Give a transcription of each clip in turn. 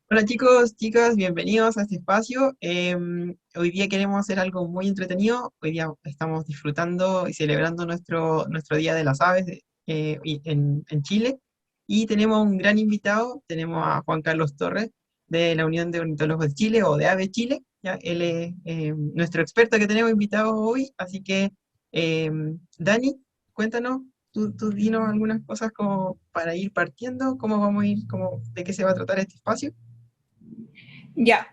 Hola chicos, chicas, bienvenidos a este espacio. Hoy día queremos hacer algo muy entretenido. Hoy día estamos disfrutando y celebrando nuestro Día de las Aves en Chile. Y tenemos un gran invitado, tenemos a Juan Carlos Torres de la Unión de Ornitólogos de Chile o de Ave Chile. ¿Ya? Él es nuestro experto que tenemos invitado hoy. Así que, Dani, cuéntanos, tú dinos algunas cosas como para ir partiendo, cómo vamos a ir, de qué se va a tratar este espacio. Ya,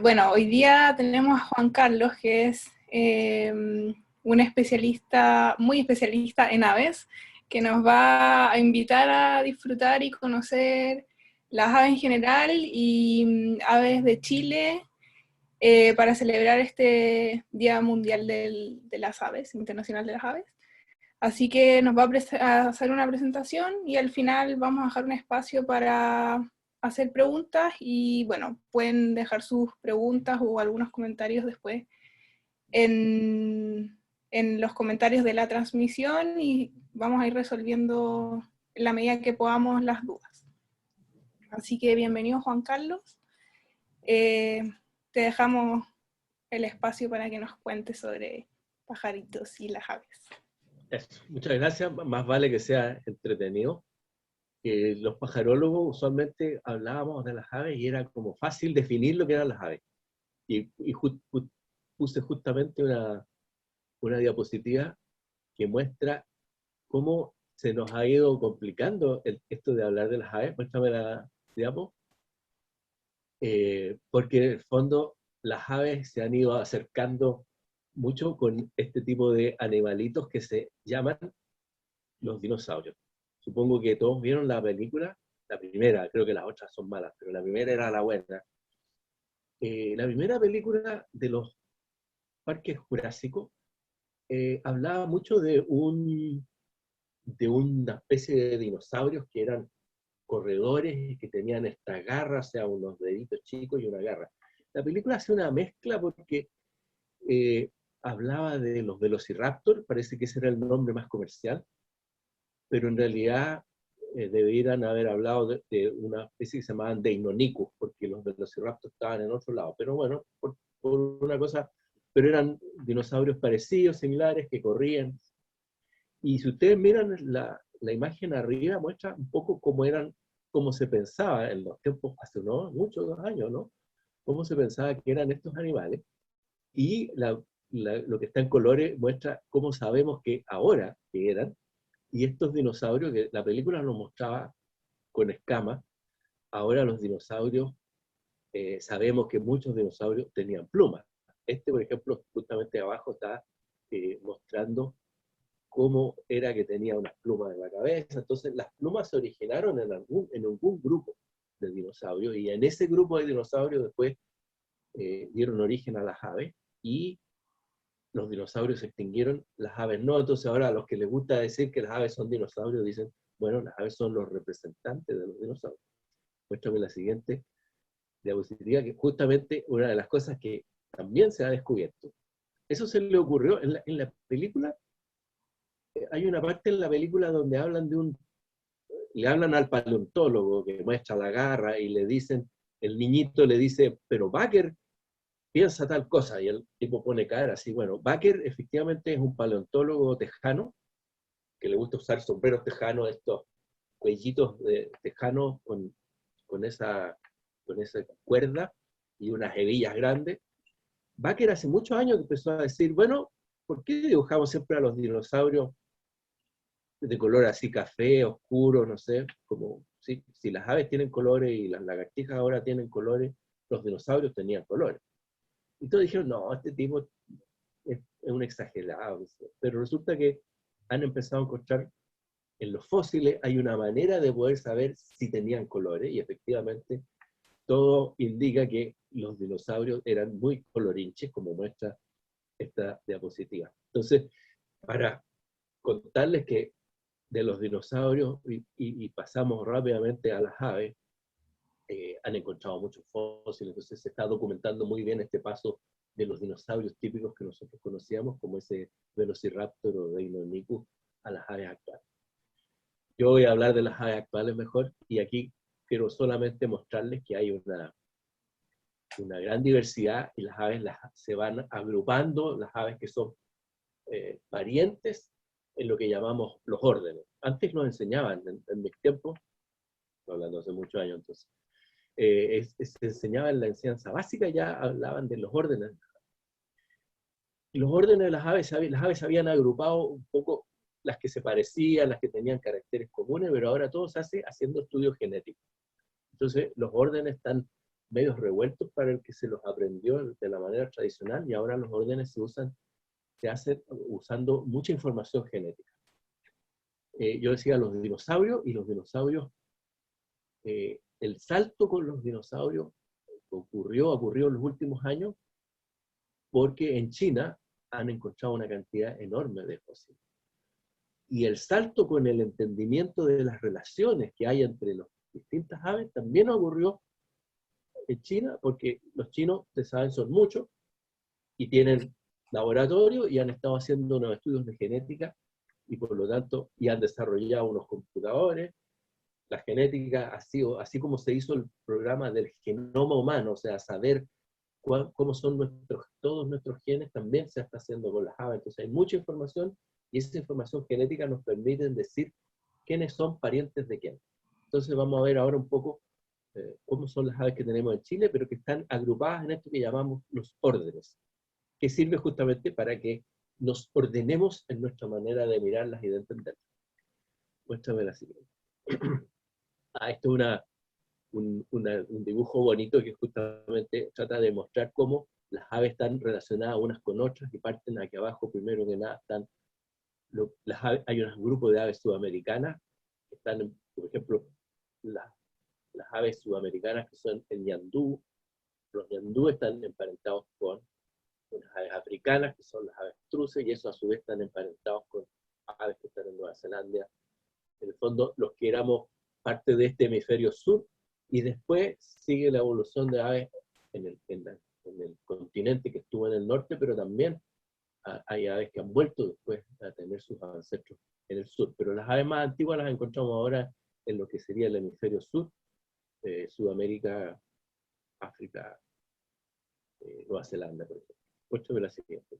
bueno, hoy día tenemos a Juan Carlos, que es un especialista, muy especialista en aves, que nos va a invitar a disfrutar y conocer las aves en general y aves de Chile para celebrar este Día Mundial de las Aves, Internacional de las Aves. Así que nos va a hacer una presentación y al final vamos a dejar un espacio para hacer preguntas y bueno, pueden dejar sus preguntas o algunos comentarios después en, en los comentarios de la transmisión y vamos a ir resolviendo en la medida que podamos las dudas. Así que bienvenido Juan Carlos. Eh, Te dejamos el espacio para que nos cuentes sobre pajaritos y las aves. Eso. Muchas gracias. Más vale que sea entretenido. Los pajarólogos usualmente hablábamos de las aves y era como fácil definir lo que eran las aves. Y puse justamente una diapositiva que muestra cómo se nos ha ido complicando esto de hablar de las aves. Muéstrame la diapo. Porque en el fondo las aves se han ido acercando mucho con este tipo de animalitos que se llaman los dinosaurios. Supongo que todos vieron la película, la primera, creo que las otras son malas, pero la primera era la buena. La primera película de los parques jurásicos hablaba mucho de una especie de dinosaurios que eran corredores y que tenían estas garras, o sea, unos deditos chicos y una garra. La película hace una mezcla porque eh, hablaba de los velociraptor, parece que ese era el nombre más comercial, pero en realidad debieran haber hablado de una especie que se llamaban Deinonychus, porque los velociraptors estaban en otro lado. Pero bueno, por una cosa, pero eran dinosaurios parecidos, similares, que corrían. Y si ustedes miran la imagen arriba, muestra un poco cómo eran, cómo se pensaba en los tiempos, hace unos muchos años, ¿no? Cómo se pensaba que eran estos animales. Y lo que está en colores muestra cómo sabemos que ahora que eran, y estos dinosaurios, que la película nos mostraba con escamas, ahora los dinosaurios, sabemos que muchos dinosaurios tenían plumas. Este, por ejemplo, justamente abajo está mostrando cómo era que tenía unas plumas en la cabeza. Entonces, las plumas se originaron en algún grupo de dinosaurios, y en ese grupo de dinosaurios después dieron origen a las aves, y los dinosaurios se extinguieron, las aves no. Entonces ahora a los que les gusta decir que las aves son dinosaurios dicen, bueno, las aves son los representantes de los dinosaurios. Muéstrame la siguiente diapositiva, que justamente una de las cosas que también se ha descubierto. Eso se le ocurrió en la película. Hay una parte en la película donde hablan le hablan al paleontólogo que muestra la garra y le dicen, el niñito le dice, pero Baker piensa tal cosa, y el tipo pone cara así. Bueno, Baker efectivamente es un paleontólogo tejano que le gusta usar sombreros tejanos, estos cuellitos de tejanos con esa cuerda y unas hebillas grandes. Baker hace muchos años que empezó a decir, bueno, ¿por qué dibujamos siempre a los dinosaurios de color así café, oscuro, no sé, como si las aves tienen colores y las lagartijas ahora tienen colores, los dinosaurios tenían colores? Y todos dijeron, no, este tipo es un exagerado. Pero resulta que han empezado a encontrar en los fósiles, hay una manera de poder saber si tenían colores, y efectivamente todo indica que los dinosaurios eran muy colorinches, como muestra esta diapositiva. Entonces, para contarles que de los dinosaurios, y pasamos rápidamente a las aves, han encontrado muchos fósiles. Entonces se está documentando muy bien este paso de los dinosaurios típicos que nosotros conocíamos, como ese Velociraptor o Deinonychus, a las aves actuales. Yo voy a hablar de las aves actuales mejor, y aquí quiero solamente mostrarles que hay una gran diversidad y las aves se van agrupando, las aves que son parientes en lo que llamamos los órdenes. Antes nos enseñaban, en mis tiempos, estoy hablando hace muchos años entonces, se enseñaba en la enseñanza básica, ya hablaban de los órdenes. Y los órdenes de las aves se habían agrupado un poco, las que se parecían, las que tenían caracteres comunes, pero ahora todo se hace haciendo estudios genéticos. Entonces los órdenes están medios revueltos para el que se los aprendió de la manera tradicional, y ahora los órdenes se hacen usando mucha información genética. Yo decía los dinosaurios, y los dinosaurios, el salto con los dinosaurios ocurrió en los últimos años, porque en China han encontrado una cantidad enorme de fósiles. Y el salto con el entendimiento de las relaciones que hay entre las distintas aves también ocurrió en China, porque los chinos, ustedes saben, son muchos, y tienen laboratorio, y han estado haciendo unos estudios de genética, y por lo tanto, y han desarrollado unos computadores. La genética ha sido, así como se hizo el programa del genoma humano, o sea, saber cómo son todos nuestros genes, también se está haciendo con las aves. Entonces hay mucha información, y esa información genética nos permite decir quiénes son parientes de quién. Entonces vamos a ver ahora un poco cómo son las aves que tenemos en Chile, pero que están agrupadas en esto que llamamos los órdenes, que sirve justamente para que nos ordenemos en nuestra manera de mirarlas y de entenderlas. Muéstrame la siguiente. Esto es un dibujo bonito que justamente trata de mostrar cómo las aves están relacionadas unas con otras, y parten aquí abajo. Primero que nada están hay un grupo de aves sudamericanas que están, por ejemplo, las aves sudamericanas que son el ñandú. Los ñandú están emparentados con unas aves africanas que son las avestruces, y eso a su vez están emparentados con aves que están en Nueva Zelanda. En el fondo, los que éramos parte de este hemisferio sur, y después sigue la evolución de aves en el continente que estuvo en el norte, pero también hay aves que han vuelto después a tener sus ancestros en el sur. Pero las aves más antiguas las encontramos ahora en lo que sería el hemisferio sur, Sudamérica, África, Nueva Zelanda, por ejemplo. Muéstrame la siguiente.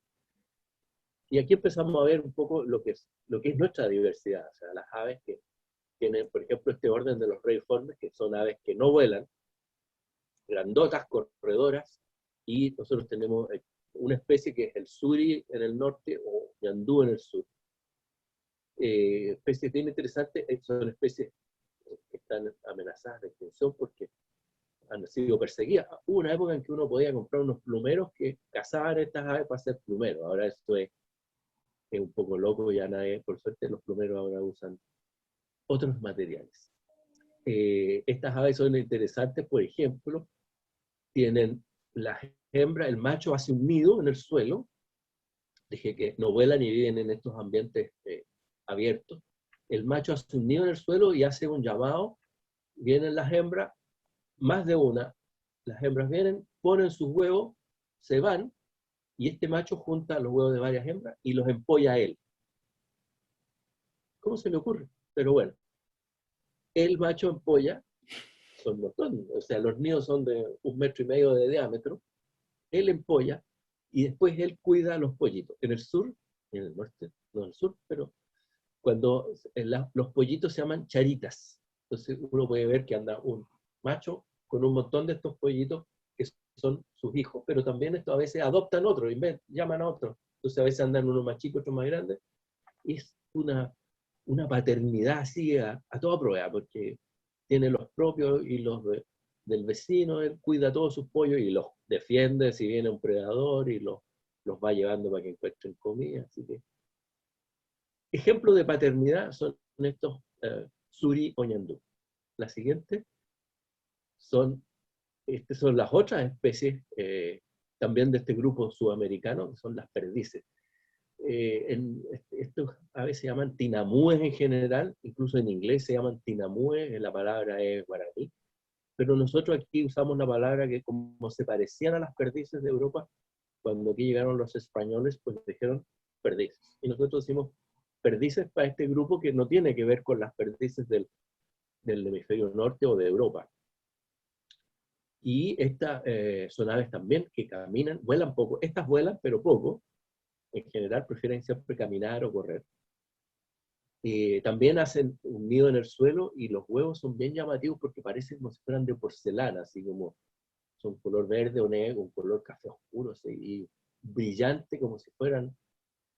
Y aquí empezamos a ver un poco lo que es nuestra diversidad, o sea, las aves que tienen, por ejemplo, este orden de los reiformes, que son aves que no vuelan, grandotas, corredoras, y nosotros tenemos una especie que es el suri en el norte o ñandú en el sur. Especies bien interesantes, son especies que están amenazadas de extinción porque han sido perseguidas. Hubo una época en que uno podía comprar unos plumeros que cazaban estas aves para hacer plumeros. Ahora esto es un poco loco, ya nadie, por suerte los plumeros ahora usan otros materiales. Estas aves son interesantes, por ejemplo, tienen las hembras, el macho hace un nido en el suelo, dije que no vuelan y viven en estos ambientes abiertos. El macho hace un nido en el suelo y hace un llamado, vienen las hembras, más de una, las hembras vienen, ponen sus huevos, se van, y este macho junta los huevos de varias hembras y los empolla a él. ¿Cómo se le ocurre? Pero bueno, el macho empolla, son un montón, o sea, los nidos son de 1,5 metros de diámetro, él empolla, y después él cuida a los pollitos. En el sur, en el norte, no en el sur, pero cuando los pollitos se llaman charitas. Entonces uno puede ver que anda un macho con un montón de estos pollitos que son sus hijos, pero también estos a veces adoptan otros, llaman a otros. Entonces a veces andan unos más chicos, otros más grandes. Y es una paternidad así a toda prueba, porque tiene los propios y los del vecino, él cuida a todos sus pollos y los defiende si viene un predador, y los va llevando para que encuentren comida. Así que ejemplos de paternidad son estos suri o ñandú. La siguiente son las otras especies también de este grupo sudamericano, que son las perdices. Estos a veces se llaman tinamúes en general, incluso en inglés se llaman tinamúes, la palabra es guaraní, pero nosotros aquí usamos la palabra que, como se parecían a las perdices de Europa, cuando aquí llegaron los españoles, pues dijeron perdices. Y nosotros decimos perdices para este grupo que no tiene que ver con las perdices del del hemisferio norte o de Europa. Y estas son aves también que caminan, vuelan poco. Estas vuelan, pero poco. En general prefieren siempre caminar o correr. También hacen un nido en el suelo y los huevos son bien llamativos porque parecen como si fueran de porcelana, así como son color verde o negro, un color café oscuro, así, y brillante como si fueran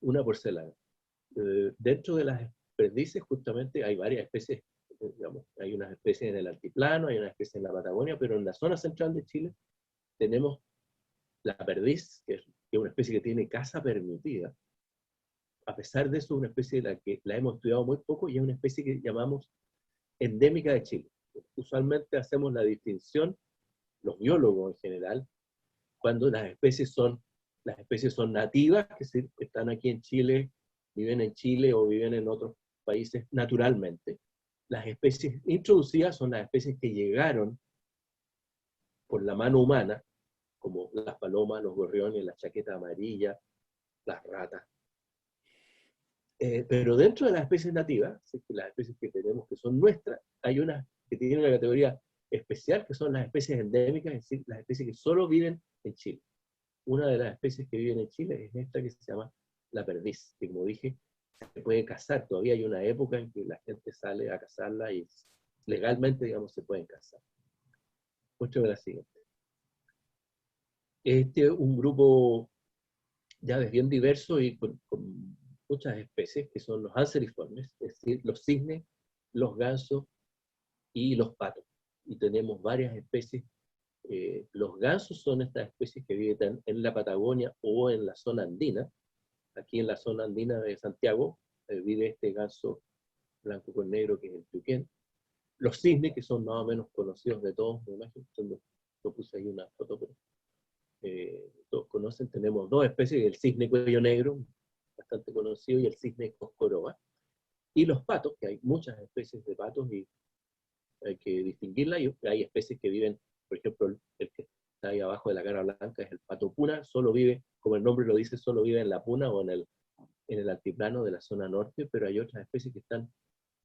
una porcelana. Dentro de las perdices justamente hay varias especies, digamos, hay unas especies en el altiplano, hay unas especies en la Patagonia, pero en la zona central de Chile tenemos la perdiz, que es una especie que tiene caza permitida. A pesar de eso, es una especie de la que la hemos estudiado muy poco y es una especie que llamamos endémica de Chile. Usualmente hacemos la distinción, los biólogos en general, cuando las especies son nativas, que están aquí en Chile, viven en Chile o viven en otros países naturalmente. Las especies introducidas son las especies que llegaron por la mano humana, como las palomas, los gorriones, la chaqueta amarilla, las ratas. Pero dentro de las especies nativas, las especies que tenemos que son nuestras, hay unas que tienen una categoría especial, que son las especies endémicas, es decir, las especies que solo viven en Chile. Una de las especies que viven en Chile es esta que se llama la perdiz, que como dije, se puede cazar. Todavía hay una época en que la gente sale a cazarla y legalmente, digamos, se pueden cazar. Muéstrame la siguiente. Este es un grupo de aves bien diverso y con muchas especies, que son los anseriformes, es decir, los cisnes, los gansos y los patos. Y tenemos varias especies. Los gansos son estas especies que viven en la Patagonia o en la zona andina. Aquí en la zona andina de Santiago vive este ganso blanco con negro que es el tuquén. Los cisnes, que son más o menos conocidos de todos, me imagino, yo puse ahí una foto, pero todos conocen, tenemos dos especies, el cisne cuello negro, bastante conocido, y el cisne coscoroba. Y los patos, que hay muchas especies de patos y hay que distinguirlas, y hay especies que viven, por ejemplo, el que está ahí abajo de la cara blanca es el pato puna, solo vive, como el nombre lo dice, solo vive en la puna o en el altiplano de la zona norte, pero hay otras especies que están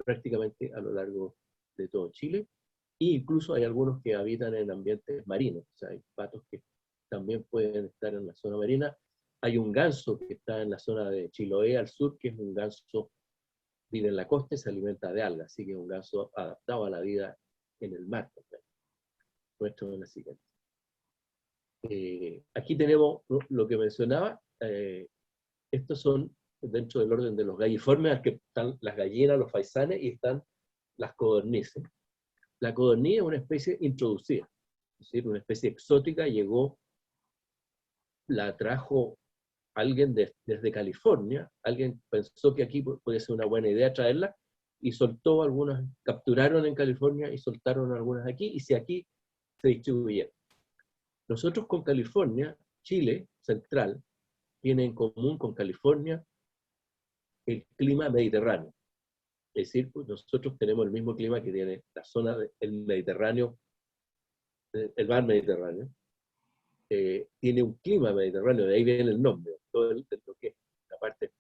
prácticamente a lo largo de todo Chile, e incluso hay algunos que habitan en ambientes marinos, o sea, hay patos que también pueden estar en la zona marina. Hay un ganso que está en la zona de Chiloé al sur, que es un ganso, vive en la costa y se alimenta de algas, así que es un ganso adaptado a la vida en el mar. Muestro en la siguiente. Aquí tenemos lo que mencionaba, estos son dentro del orden de los galliformes, que están las gallinas, los faisanes, y están las codornices. La codorniz es una especie introducida, es decir, una especie exótica, llegó, la trajo alguien desde California, alguien pensó que aquí podía ser una buena idea traerla, y soltó algunas, capturaron en California y soltaron algunas aquí, y si aquí se distribuyeron. Nosotros con California, Chile central, tiene en común con California el clima mediterráneo. Es decir, pues nosotros tenemos el mismo clima que tiene la zona del Mediterráneo, el mar Mediterráneo. Tiene un clima mediterráneo, de ahí viene el nombre, todo lo que es la parte de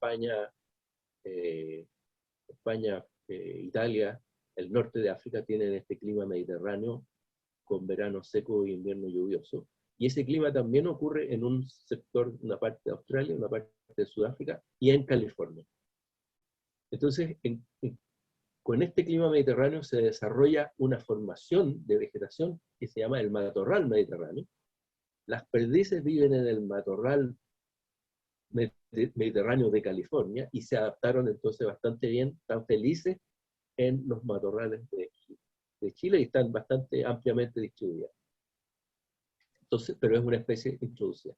España, Italia, el norte de África tienen este clima mediterráneo con verano seco e invierno lluvioso. Y ese clima también ocurre en un sector, una parte de Australia, una parte de Sudáfrica y en California. Entonces, con este clima mediterráneo se desarrolla una formación de vegetación que se llama el matorral mediterráneo. Las perdices viven en el matorral mediterráneo de California y se adaptaron entonces bastante bien, están felices en los matorrales de Chile y están bastante ampliamente distribuidas. Entonces, pero es una especie introducida.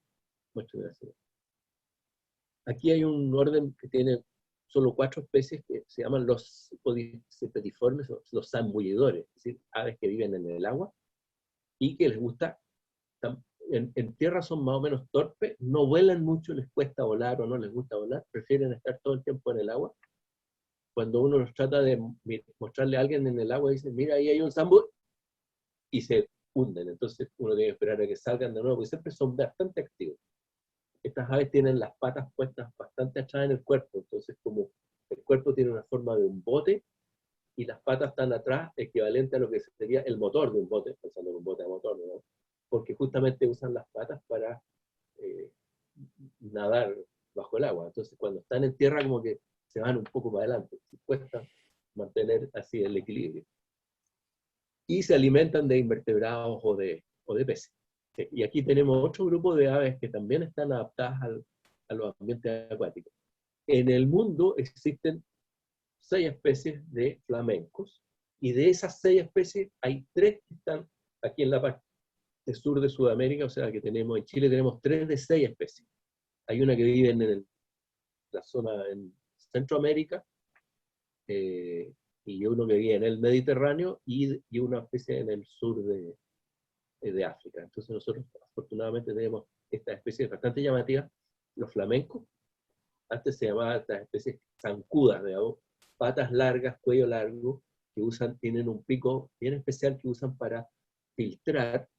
Aquí hay un orden que tiene solo 4 especies que se llaman los podicipediformes, los zambullidores, es decir, aves que viven en el agua y que les gusta, en tierra son más o menos torpes, no vuelan mucho, les cuesta volar o no les gusta volar, prefieren estar todo el tiempo en el agua. Cuando uno los trata de mostrarle a alguien en el agua, dicen, mira, ahí hay un zambú, y se hunden. Entonces uno tiene que esperar a que salgan de nuevo, porque siempre son bastante activos. Estas aves tienen las patas puestas bastante atrás en el cuerpo, entonces como el cuerpo tiene una forma de un bote, y las patas están atrás, equivalente a lo que sería el motor de un bote, pensando en un bote de motor, ¿no? Porque justamente usan las patas para eh, nadar bajo el agua. Entonces, cuando están en tierra, como que se van un poco para adelante, cuesta mantener así el equilibrio. Y se alimentan de invertebrados o de peces. Sí, y aquí tenemos otro grupo de aves que también están adaptadas a los ambientes acuáticos. En el mundo existen 6 especies de flamencos, y de esas 6 especies hay 3 que están aquí en la parte sur de Sudamérica, o sea que tenemos, en Chile tenemos 3 de 6 especies. Hay una que vive en la zona en Centroamérica, y uno que vive en el Mediterráneo, y una especie en el sur de África. Entonces nosotros afortunadamente tenemos estas especies bastante llamativas, los flamencos. Antes se llamaban estas especies zancudas, digamos, patas largas, cuello largo, que tienen un pico bien especial que usan para filtrar,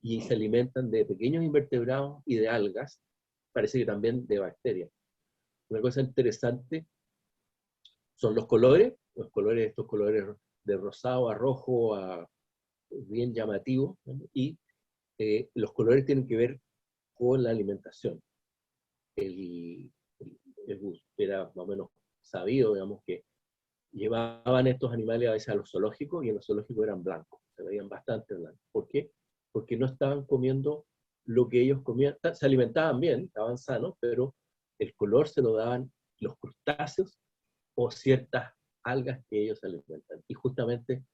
y se alimentan de pequeños invertebrados y de algas, parece que también de bacterias. Una cosa interesante son los colores, estos colores de rosado a rojo, bien llamativos, ¿no? Y los colores tienen que ver con la alimentación. El era más o menos sabido, digamos, que llevaban estos animales a veces a los zoológicos, y en los zoológicos eran blancos, se veían bastante blancos. ¿Por qué? Porque no estaban comiendo lo que ellos comían, se alimentaban bien, estaban sanos, pero el color se lo daban los crustáceos o ciertas algas que ellos se alimentan. Y justamente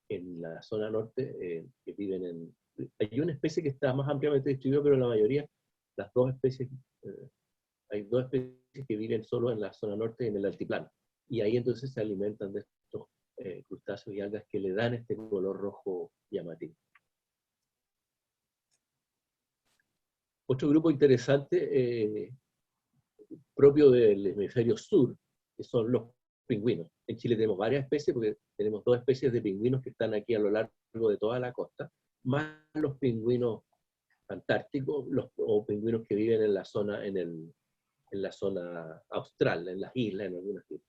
en la zona norte, que viven hay una especie que está más ampliamente distribuida, pero la mayoría, las dos especies, hay 2 especies que viven solo en la zona norte, en el altiplano. Y ahí entonces se alimentan de estos crustáceos y algas que le dan este color rojo llamativo. Otro grupo interesante, propio del hemisferio sur, que son los pingüinos. En Chile tenemos varias especies, porque tenemos 2 especies de pingüinos que están aquí a lo largo de toda la costa, más los pingüinos antárticos, o pingüinos que viven en la zona, en la zona austral, en las islas, en algunas islas.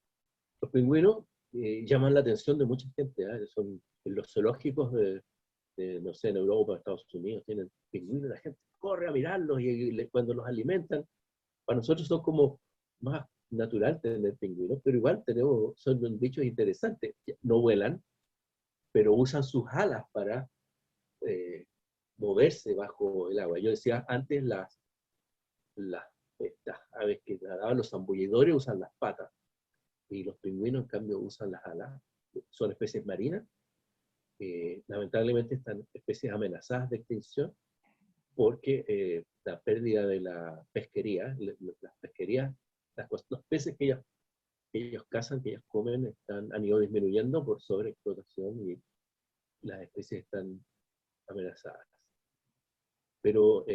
Los pingüinos llaman la atención de mucha gente, ¿eh? Son en los zoológicos no sé, en Europa, Estados Unidos, tienen pingüinos, la gente corre a mirarlos, y cuando los alimentan, para nosotros son como más natural tener pingüinos, pero igual son bichos interesantes. No vuelan, pero usan sus alas para eh, moverse bajo el agua. Yo decía antes, estas aves que nadaban, los zambullidores, usan las patas, y los pingüinos en cambio usan las alas. Son especies marinas. Lamentablemente están especies amenazadas de extinción, porque la pérdida de la pesquería, las pesquerías, los peces que ellos cazan, que ellos comen, han ido disminuyendo por sobreexplotación, y las especies están amenazadas. Pero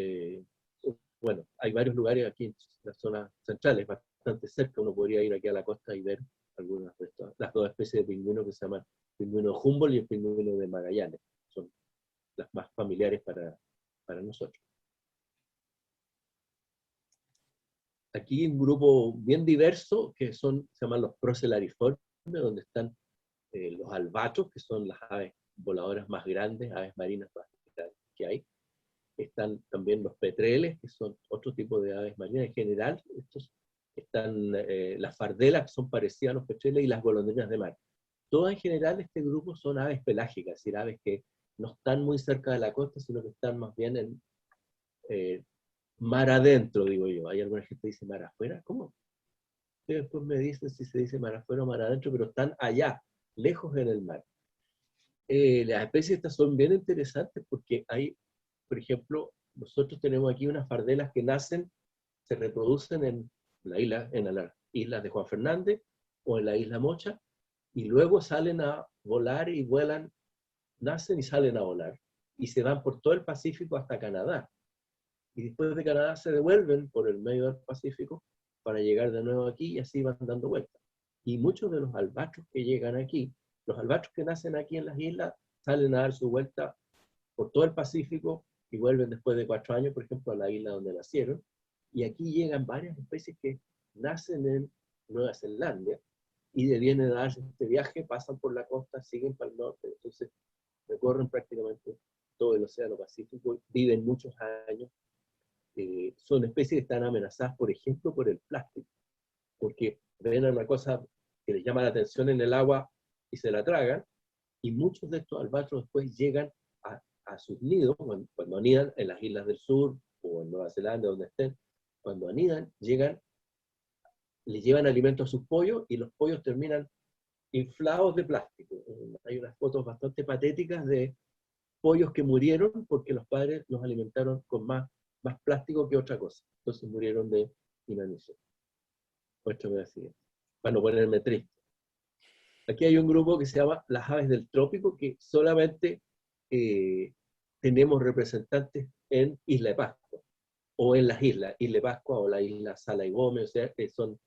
bueno, hay varios lugares aquí en la zona central, es bastante cerca, uno podría ir aquí a la costa y ver algunas de estas, las 2 especies de pingüinos que se llaman pingüino Humboldt y el pingüino de Magallanes, son las más familiares para nosotros. Aquí un grupo bien diverso, que se llaman los Procellariiformes, donde están los albatros, que son las aves voladoras más grandes, aves marinas más grandes que hay. Están también los petreles, que son otro tipo de aves marinas. En general, están las fardelas, que son parecidas a los petreles, y las golondrinas de mar. Todas en general, este grupo son aves pelágicas, es decir, aves que no están muy cerca de la costa, sino que están más bien en mar adentro, digo yo. Hay alguna gente que dice mar afuera. ¿Cómo? Y después me dicen si se dice mar afuera o mar adentro, pero están allá, lejos en el mar. Las especies estas son bien interesantes, porque hay, por ejemplo, nosotros tenemos aquí unas fardelas que nacen, se reproducen en las islas de Juan Fernández o en la isla Mocha, y luego salen a volar y vuelan, nacen y salen a volar, y se van por todo el Pacífico hasta Canadá. Y después de Canadá se devuelven por el medio del Pacífico para llegar de nuevo aquí, y así van dando vueltas. Y muchos de los albatros que llegan aquí, los albatros que nacen aquí en las islas, salen a dar su vuelta por todo el Pacífico y vuelven después de 4 años, por ejemplo, a la isla donde nacieron. Y aquí llegan varias especies que nacen en Nueva Zelanda, y vienen a darse este viaje, pasan por la costa, siguen para el norte, entonces recorren prácticamente todo el Océano Pacífico, viven muchos años. Son especies que están amenazadas, por ejemplo, por el plástico, porque ven una cosa que les llama la atención en el agua y se la tragan, y muchos de estos albatros después llegan a sus nidos, cuando anidan en las islas del sur, o en Nueva Zelanda, donde estén, cuando anidan, llegan, les llevan alimento a sus pollos, y los pollos terminan inflados de plástico. Hay unas fotos bastante patéticas de pollos que murieron porque los padres los alimentaron con más plástico que otra cosa. Entonces murieron de inanición. Muéstrame la siguiente, para no ponerme triste. Aquí hay un grupo que se llama las aves del trópico, que solamente tenemos representantes en Isla de Pascua, o en las islas, Isla de Pascua o la isla Sala y Gómez, o sea, que son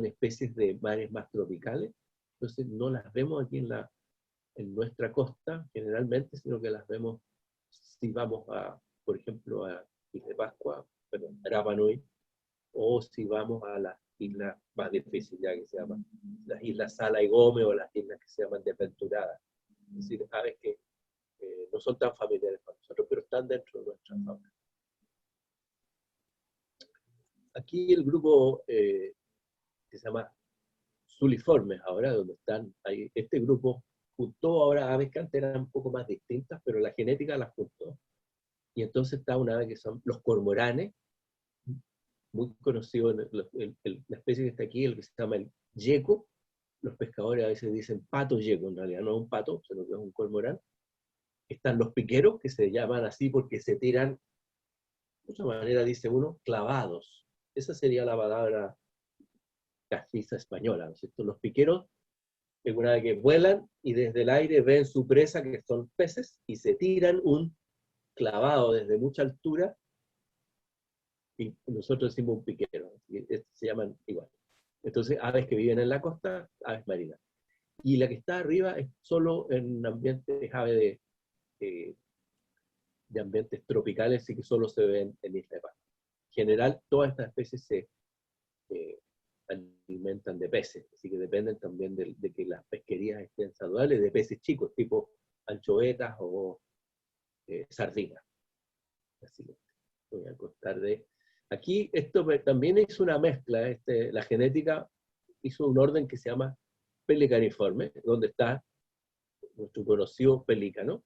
especies de mares más tropicales. Entonces no las vemos aquí en nuestra costa generalmente, sino que las vemos si vamos por ejemplo, a Isla de Pascua, perdón, Rapa Nui, o si vamos a las islas más difíciles, ya que se llaman las islas Sala y Gómez, o las islas que se llaman Desventuradas. Es decir, aves que no son tan familiares para nosotros, pero están dentro de nuestra fauna. Aquí el grupo que se llama Suliformes, ahora donde están, este grupo juntó ahora aves que antes eran un poco más distintas, pero la genética las juntó. Y entonces está una ave que son los cormoranes, muy conocido, la especie que está aquí, el que se llama el yeco. Los pescadores a veces dicen pato yeco, en realidad no es un pato, sino que es un cormorán. Están los piqueros, que se llaman así porque se tiran, de otra manera dice uno, clavados. Esa sería la palabra castiza española, ¿no es cierto? Los piqueros, es una vez que vuelan y desde el aire ven su presa, que son peces, y se tiran un clavado desde mucha altura, y nosotros decimos un piquero, se llaman igual. Entonces, aves que viven en la costa, aves marinas. Y la que está arriba es solo en ambientes, es ave de ambientes tropicales, y que solo se ven en Isla de Pascua. En general, todas estas especies se alimentan de peces, así que dependen también de que las pesquerías estén saludables, de peces chicos, tipo anchoetas o sardinas. Así que voy a contar de... Aquí esto también hizo una mezcla, la genética hizo un orden que se llama pelicaniforme, donde está nuestro conocido pelícano,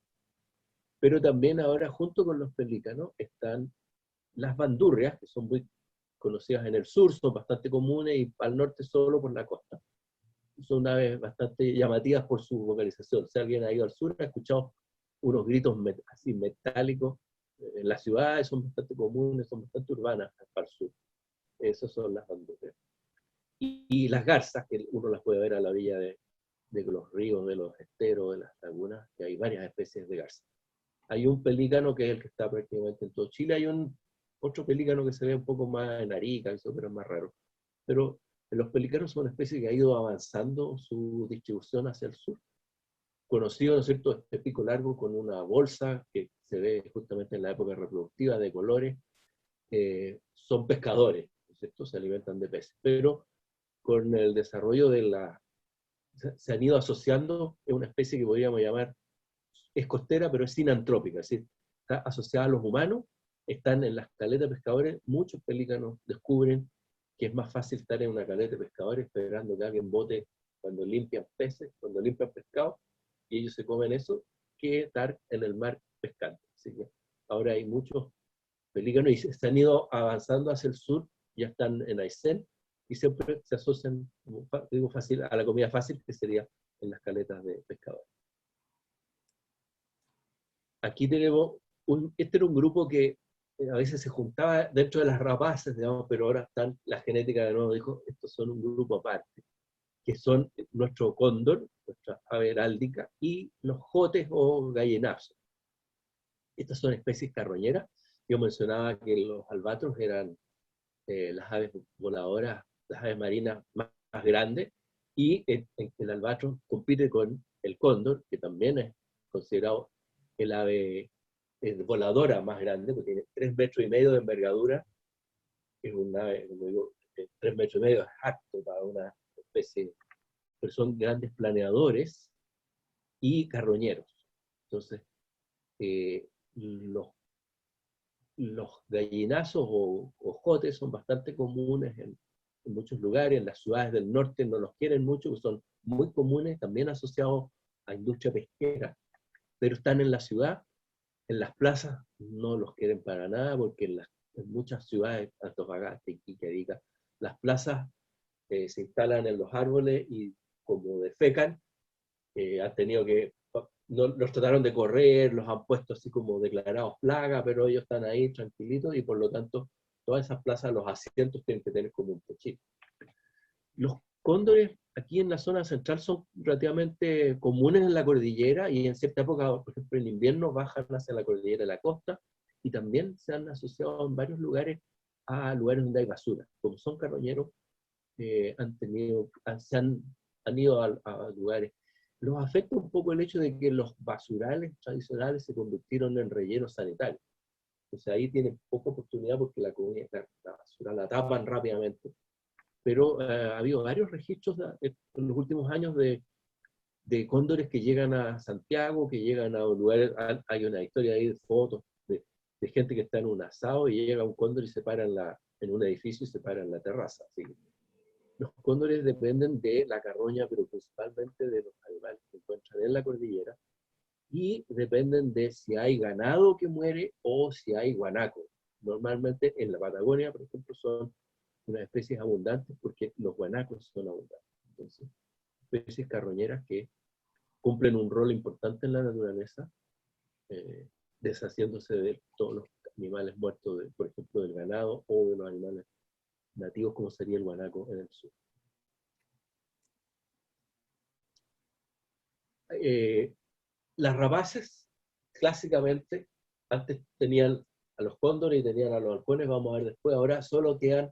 pero también ahora junto con los pelícanos están las bandurrias, que son muy conocidas en el sur, son bastante comunes, y al norte solo por la costa. Son aves bastante llamativas por su vocalización. Si alguien ha ido al sur, ha escuchado unos gritos así metálicos. En las ciudades son bastante comunes, son bastante urbanas para el sur. Esas son las bandurrias. Y las garzas, que uno las puede ver a la orilla de los ríos, de los esteros, de las lagunas, que hay varias especies de garzas. Hay un pelícano que es el que está prácticamente en todo Chile. Hay otro pelícano que se ve un poco más en Arica, eso, pero es más raro. Pero los pelícanos son una especie que ha ido avanzando su distribución hacia el sur. Conocido, ¿no es cierto?, este pico largo con una bolsa que se ve justamente en la época reproductiva, de colores. Son pescadores, ¿no es cierto?, se alimentan de peces. Pero con el desarrollo se han ido asociando, es una especie que podríamos llamar, es costera, pero es sinantrópica, es decir, está asociada a los humanos. Están en las caletas de pescadores, muchos pelícanos descubren que es más fácil estar en una caleta de pescadores esperando que alguien bote cuando limpian peces, cuando limpian pescado, y ellos se comen eso, que estar en el mar pescando. Así que ahora hay muchos pelícanos y se han ido avanzando hacia el sur, ya están en Aysén, y siempre se asocian, digo, fácil, a la comida fácil, que sería en las caletas de pescadores. Aquí tenemos, este era un grupo que a veces se juntaba dentro de las rapaces, digamos, pero ahora están, la genética de nuevo dijo, estos son un grupo aparte, que son nuestro cóndor, nuestra ave heráldica, y los jotes o gallinazos. Estas son especies carroñeras. Yo mencionaba que los albatros eran las aves voladoras, las aves marinas más grandes, y el albatros compite con el cóndor, que también es considerado el ave voladora más grande, porque tiene 3,5 metros de envergadura. Es un ave, como digo, 3,5 metros es harto para una especie pero son grandes planeadores y carroñeros. Entonces, los gallinazos o jotes son bastante comunes en muchos lugares. En las ciudades del norte no los quieren mucho, porque son muy comunes, también asociados a industria pesquera, pero están en la ciudad. En las plazas no los quieren para nada, porque en muchas ciudades, Antofagasta, Iquique, Arica, las plazas se instalan en los árboles y como defecan, han tenido que, no, los trataron de correr, los han puesto así como declarados plaga, pero ellos están ahí tranquilitos y por lo tanto todas esas plazas, los asientos tienen que tener como un techito. Los cóndores aquí en la zona central son relativamente comunes en la cordillera y en cierta época, por ejemplo en invierno, bajan hacia la cordillera de la costa y también se han asociado en varios lugares a lugares donde hay basura. Como son carroñeros, han ido a lugares. Los afecta un poco el hecho de que los basurales tradicionales se convirtieron en rellenos sanitarios. Entonces ahí tienen poca oportunidad porque la basura la tapan rápidamente. Pero ha habido varios registros en los últimos años de cóndores que llegan a Santiago, que llegan a lugares, hay una historia ahí de fotos de gente que está en un asado y llega un cóndor y se para en un edificio y se para en la terraza. Así. Los cóndores dependen de la carroña, pero principalmente de los animales que se encuentran en la cordillera, y dependen de si hay ganado que muere o si hay guanaco. Normalmente en la Patagonia, por ejemplo, son unas especies abundantes porque los guanacos son abundantes. Entonces, especies carroñeras que cumplen un rol importante en la naturaleza, deshaciéndose de todos los animales muertos, por ejemplo, del ganado o de los animales nativos, como sería el guanaco en el sur. Las rapaces, clásicamente, antes tenían a los cóndores y tenían a los halcones, vamos a ver después, ahora solo quedan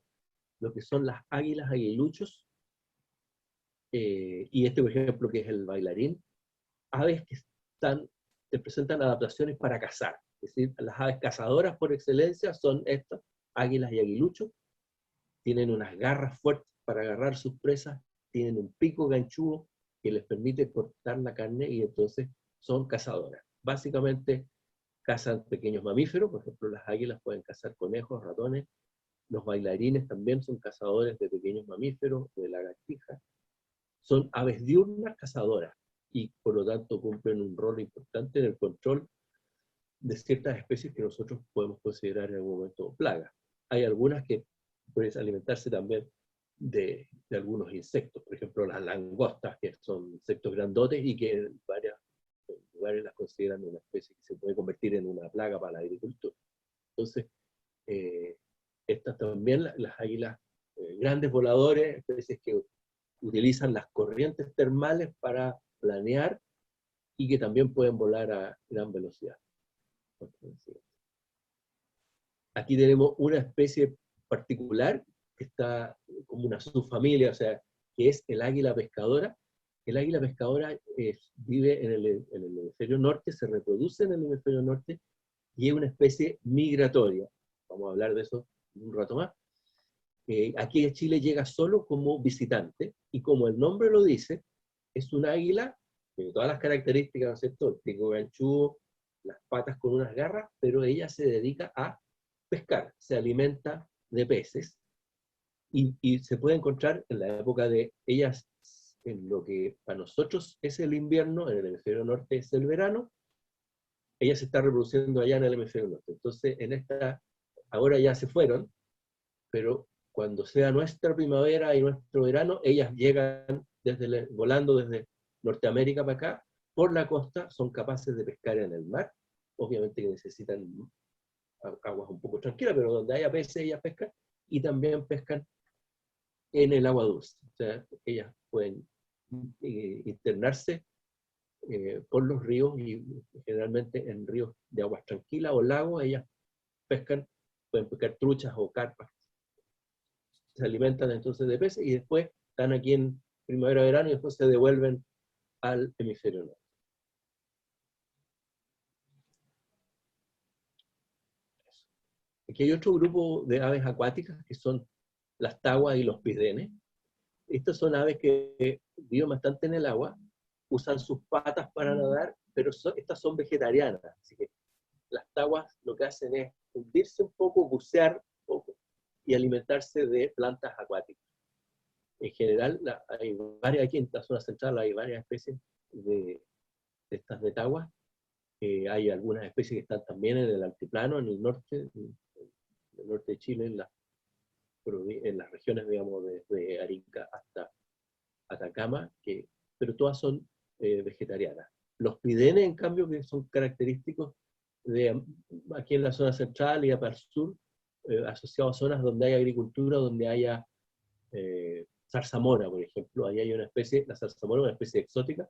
lo que son las águilas aguiluchos, y este, por ejemplo, que es el bailarín, aves que presentan adaptaciones para cazar. Es decir, las aves cazadoras por excelencia son estas, águilas y aguiluchos. Tienen unas garras fuertes para agarrar sus presas, tienen un pico ganchudo que les permite cortar la carne y entonces son cazadoras. Básicamente cazan pequeños mamíferos, por ejemplo las águilas pueden cazar conejos, ratones, los bailarines también son cazadores de pequeños mamíferos, de lagartijas. Son aves diurnas cazadoras y por lo tanto cumplen un rol importante en el control de ciertas especies que nosotros podemos considerar en algún momento plagas. Hay algunas que pueden alimentarse también de algunos insectos, por ejemplo las langostas, que son insectos grandotes y que en varios lugares las consideran una especie que se puede convertir en una plaga para la agricultura. Entonces, estas también, las águilas grandes voladores, especies que utilizan las corrientes termales para planear y que también pueden volar a gran velocidad. Aquí tenemos una especie particular que está como una subfamilia, o sea, que es el águila pescadora. El águila pescadora vive en el hemisferio norte, se reproduce en el hemisferio norte y es una especie migratoria. Vamos a hablar de eso un rato más. Aquí en Chile llega solo como visitante y como el nombre lo dice, es un águila de todas las características, ¿no es cierto? El pico ganchudo, las patas con unas garras, pero ella se dedica a pescar, se alimenta de peces y se puede encontrar en la época de ellas, en lo que para nosotros es el invierno, en el hemisferio norte es el verano, ella se está reproduciendo allá en el hemisferio norte. Entonces, ahora ya se fueron, pero cuando sea nuestra primavera y nuestro verano, ellas llegan volando desde Norteamérica para acá, por la costa, son capaces de pescar en el mar, obviamente que necesitan aguas un poco tranquilas, pero donde haya peces ellas pescan, y también pescan en el agua dulce. O sea, ellas pueden internarse por los ríos, y generalmente en ríos de aguas tranquilas o lagos, ellas pueden pescar truchas o carpas. Se alimentan entonces de peces y después están aquí en primavera-verano y después se devuelven al hemisferio norte. Aquí hay otro grupo de aves acuáticas que son las taguas y los pidenes. Estas son aves que viven bastante en el agua, usan sus patas para nadar, pero estas son vegetarianas, así que las taguas lo que hacen es hundirse un poco, bucear un poco y alimentarse de plantas acuáticas. En general, hay varias, aquí en la zona central hay varias especies de estas de taguas. Hay algunas especies que están también en el altiplano, en el norte de Chile, en las regiones, digamos, desde Arica hasta Atacama, pero todas son vegetarianas. Los pidenes, en cambio, que son característicos de aquí en la zona central y para el sur, asociados a zonas donde hay agricultura, donde haya zarzamora, por ejemplo. Ahí hay una especie, la zarzamora, una especie exótica,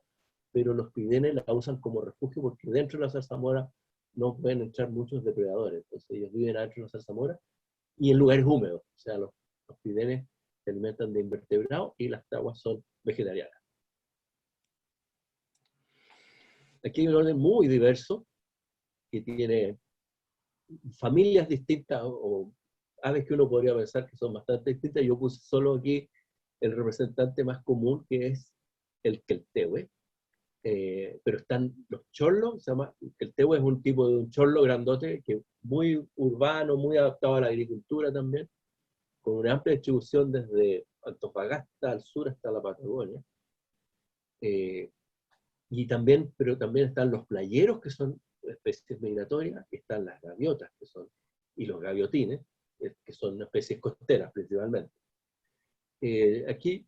pero los pidenes la usan como refugio porque dentro de la zarzamora no pueden entrar muchos depredadores. Entonces ellos viven adentro de la zarzamora y en lugares húmedos. O sea, los pidenes se alimentan de invertebrados y las taguas son vegetarianas. Aquí hay un orden muy diverso que tiene familias distintas o aves que uno podría pensar que son bastante distintas. Yo puse solo aquí el representante más común, que es el queltehue. Pero están los chorlos, el tehue es un tipo de un chorlo grandote, que muy urbano, muy adaptado a la agricultura también, con una amplia distribución desde Antofagasta al sur hasta la Patagonia. Pero también están los playeros, que son especies migratorias, están las gaviotas, y los gaviotines, que son especies costeras principalmente. Aquí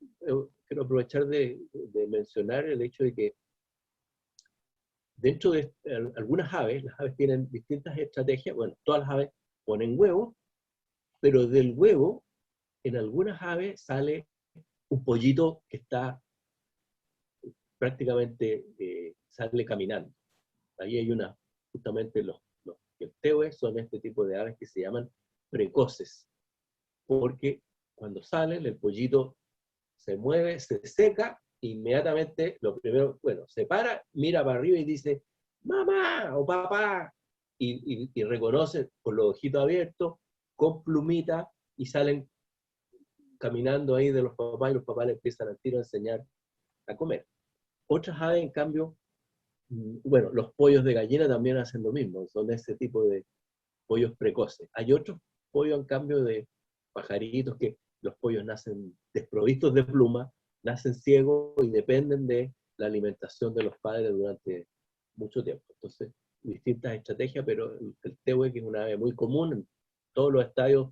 quiero aprovechar de mencionar el hecho de que dentro de algunas aves, las aves tienen distintas estrategias. Bueno, todas las aves ponen huevos, pero del huevo, en algunas aves sale un pollito que está prácticamente, sale caminando. Ahí hay justamente los queltehues son este tipo de aves que se llaman precoces, porque cuando salen, el pollito se mueve, se seca, inmediatamente, lo primero, se para, mira para arriba y dice, mamá o papá, y reconoce con los ojitos abiertos, con plumita, y salen caminando ahí de los papás, y los papás le empiezan al tiro a enseñar a comer. Otras aves, en cambio, los pollos de gallina también hacen lo mismo, son ese tipo de pollos precoces. Hay otros pollos, en cambio, de pajaritos, que los pollos nacen desprovistos de pluma, nacen ciegos y dependen de la alimentación de los padres durante mucho tiempo. Entonces, distintas estrategias, pero el tehue, que es una ave muy común en todos los estadios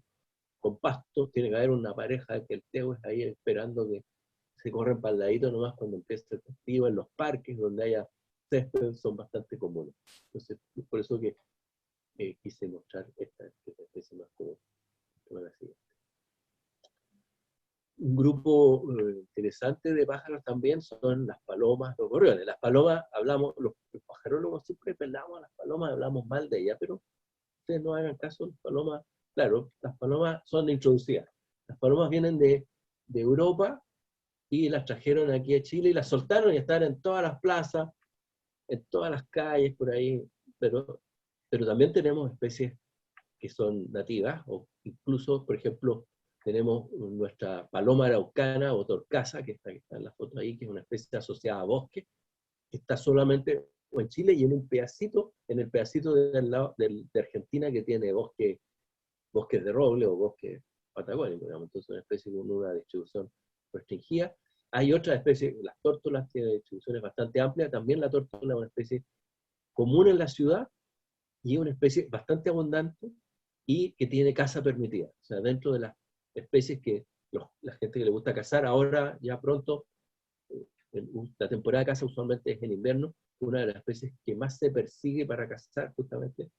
con pasto, tiene que haber una pareja de queltehues ahí esperando que se corren para el ladito nomás cuando empiece el festivo. En los parques donde haya césped son bastante comunes. Entonces, por eso que quise mostrar esta especie más común. Un grupo interesante de pájaros también son las palomas, los gorriones. Las palomas, los pajarólogos siempre pelamos a las palomas, hablamos mal de ellas, pero ustedes no hagan caso, las palomas, claro, las palomas son introducidas. Las palomas vienen de Europa y las trajeron aquí a Chile y las soltaron y están en todas las plazas, en todas las calles por ahí, pero también tenemos especies que son nativas, o incluso, por ejemplo, tenemos nuestra paloma araucana o torcaza, que está en la foto ahí, que es una especie asociada a bosque, que está solamente en Chile y en el pedacito del lado de Argentina que tiene bosques de roble o bosque patagónico, digamos. Entonces, una especie con una distribución restringida. Hay otras especies, las tórtolas tienen distribuciones bastante amplias. También la tórtola es una especie común en la ciudad y es una especie bastante abundante y que tiene caza permitida. O sea, dentro de las especies que la gente que le gusta cazar, ahora ya pronto, la temporada de caza usualmente es en invierno, una de las especies que más se persigue para cazar, justamente,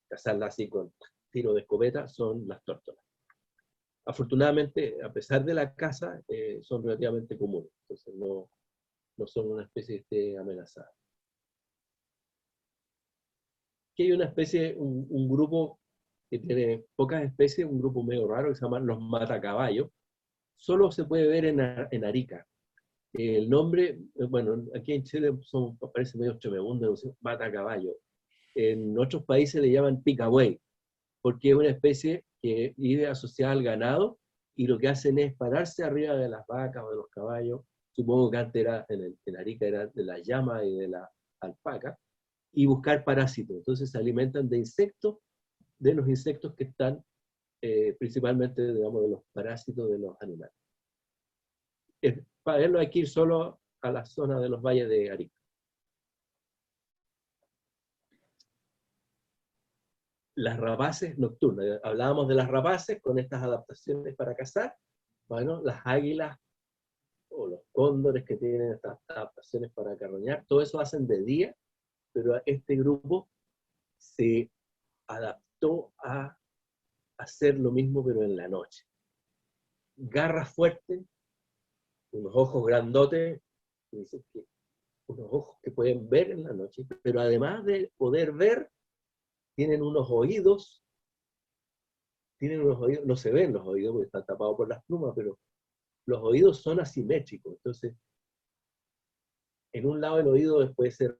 cazarla así con tiro de escopeta, son las tórtolas. Afortunadamente, a pesar de la caza, son relativamente comunes, entonces no son una especie que esté amenazada. Aquí hay una especie, un grupo que tiene pocas especies, un grupo medio raro que se llama los matacaballos. Solo se puede ver en Arica. El nombre, bueno, aquí en Chile parece medio tremebundo, matacaballo. En otros países le llaman picabuey, porque es una especie que vive asociada al ganado y lo que hacen es pararse arriba de las vacas o de los caballos, supongo que antes era, en Arica era de la llama y de la alpaca, y buscar parásitos. Entonces se alimentan de insectos, de los insectos que están principalmente, digamos, de los parásitos de los animales. Para verlo hay que ir solo a la zona de los valles de Arica. Las rapaces nocturnas. Hablábamos de las rapaces con estas adaptaciones para cazar. Bueno, las águilas o los cóndores que tienen estas adaptaciones para carroñar, todo eso hacen de día, pero este grupo se adaptó a hacer lo mismo pero en la noche. Garras fuertes, unos ojos grandotes, unos ojos que pueden ver en la noche, pero además de poder ver, tienen unos oídos, no se ven los oídos porque están tapados por las plumas, pero los oídos son asimétricos, entonces en un lado el oído puede ser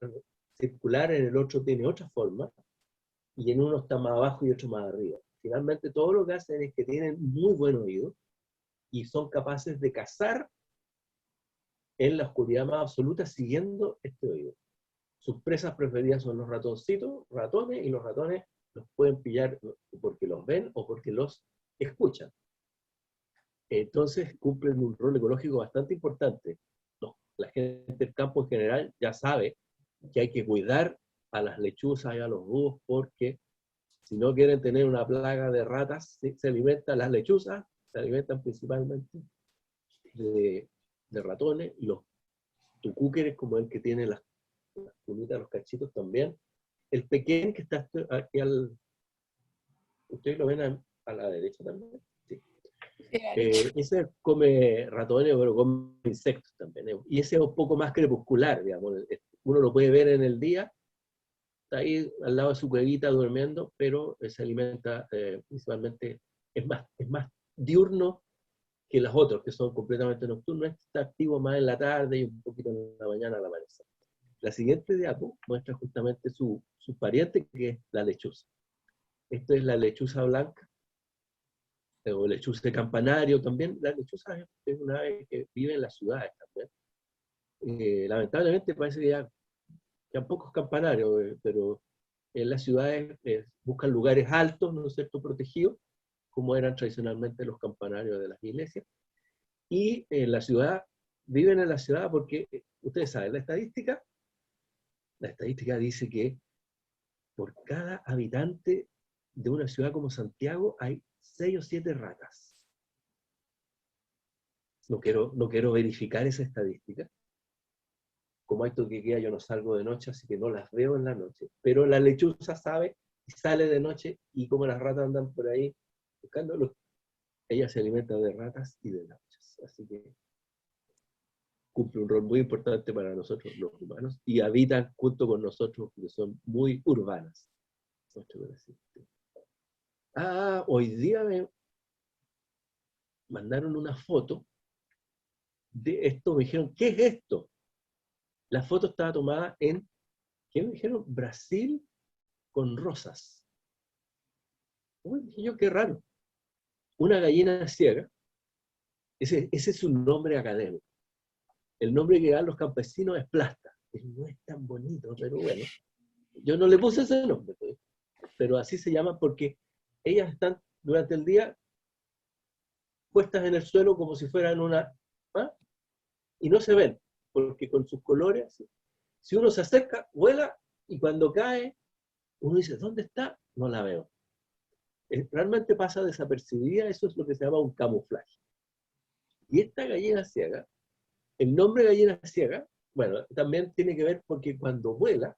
circular, en el otro tiene otra forma, y en uno está más abajo y otro más arriba. Finalmente todo lo que hacen es que tienen muy buen oído, y son capaces de cazar en la oscuridad más absoluta siguiendo este oído. Sus presas preferidas son los ratoncitos, ratones, y los ratones los pueden pillar porque los ven o porque los escuchan. Entonces cumplen un rol ecológico bastante importante. La gente del campo en general ya sabe que hay que cuidar a las lechuzas y a los búhos porque si no quieren tener una plaga de ratas, se alimentan las lechuzas, se alimentan principalmente de ratones, y los tucúqueres, como el que tiene las plumitas, los cachitos también. El pequeño que está aquí ustedes lo ven a la derecha también. Sí. Ese come ratones, pero come insectos también. Y ese es un poco más crepuscular, digamos. Uno lo puede ver en el día, está ahí al lado de su cuevita durmiendo, pero se alimenta principalmente, es más diurno que los otros, que son completamente nocturnos. Está activo más en la tarde y un poquito en la mañana al amanecer. La siguiente diapo muestra justamente su pariente, que es la lechuza. Esta es la lechuza blanca, o lechuza de campanario también. La lechuza es una ave que vive en las ciudades también. Lamentablemente parece que ya quedan pocos campanarios, pero en las ciudades buscan lugares altos, ¿no es cierto?, protegidos, como eran tradicionalmente los campanarios de las iglesias. Y en la ciudad, viven en la ciudad porque, ustedes saben, la estadística dice que por cada habitante de una ciudad como Santiago hay 6 o 7 ratas. No quiero verificar esa estadística. Como esto que queda, yo no salgo de noche, así que no las veo en la noche. Pero la lechuza sabe y sale de noche, y como las ratas andan por ahí buscándolos, ella se alimenta de ratas y de lauchas. Así que cumple un rol muy importante para nosotros los humanos, y habitan junto con nosotros, que son muy urbanas. Hoy día me mandaron una foto de esto, me dijeron, ¿qué es esto? La foto estaba tomada en, ¿qué me dijeron? Brasil con rosas. Uy, dije yo, qué raro. Una gallina ciega, ese es su nombre académico. El nombre que dan los campesinos es plasta. No es tan bonito, pero bueno. Yo no le puse ese nombre, pero así se llama porque ellas están durante el día puestas en el suelo como si fueran una... ¿ah? Y no se ven, porque con sus colores, si uno se acerca, vuela, y cuando cae, uno dice, ¿dónde está? No la veo. Realmente pasa desapercibida, eso es lo que se llama un camuflaje. Y esta gallina ciega, el nombre gallina ciega, bueno, también tiene que ver porque cuando vuela,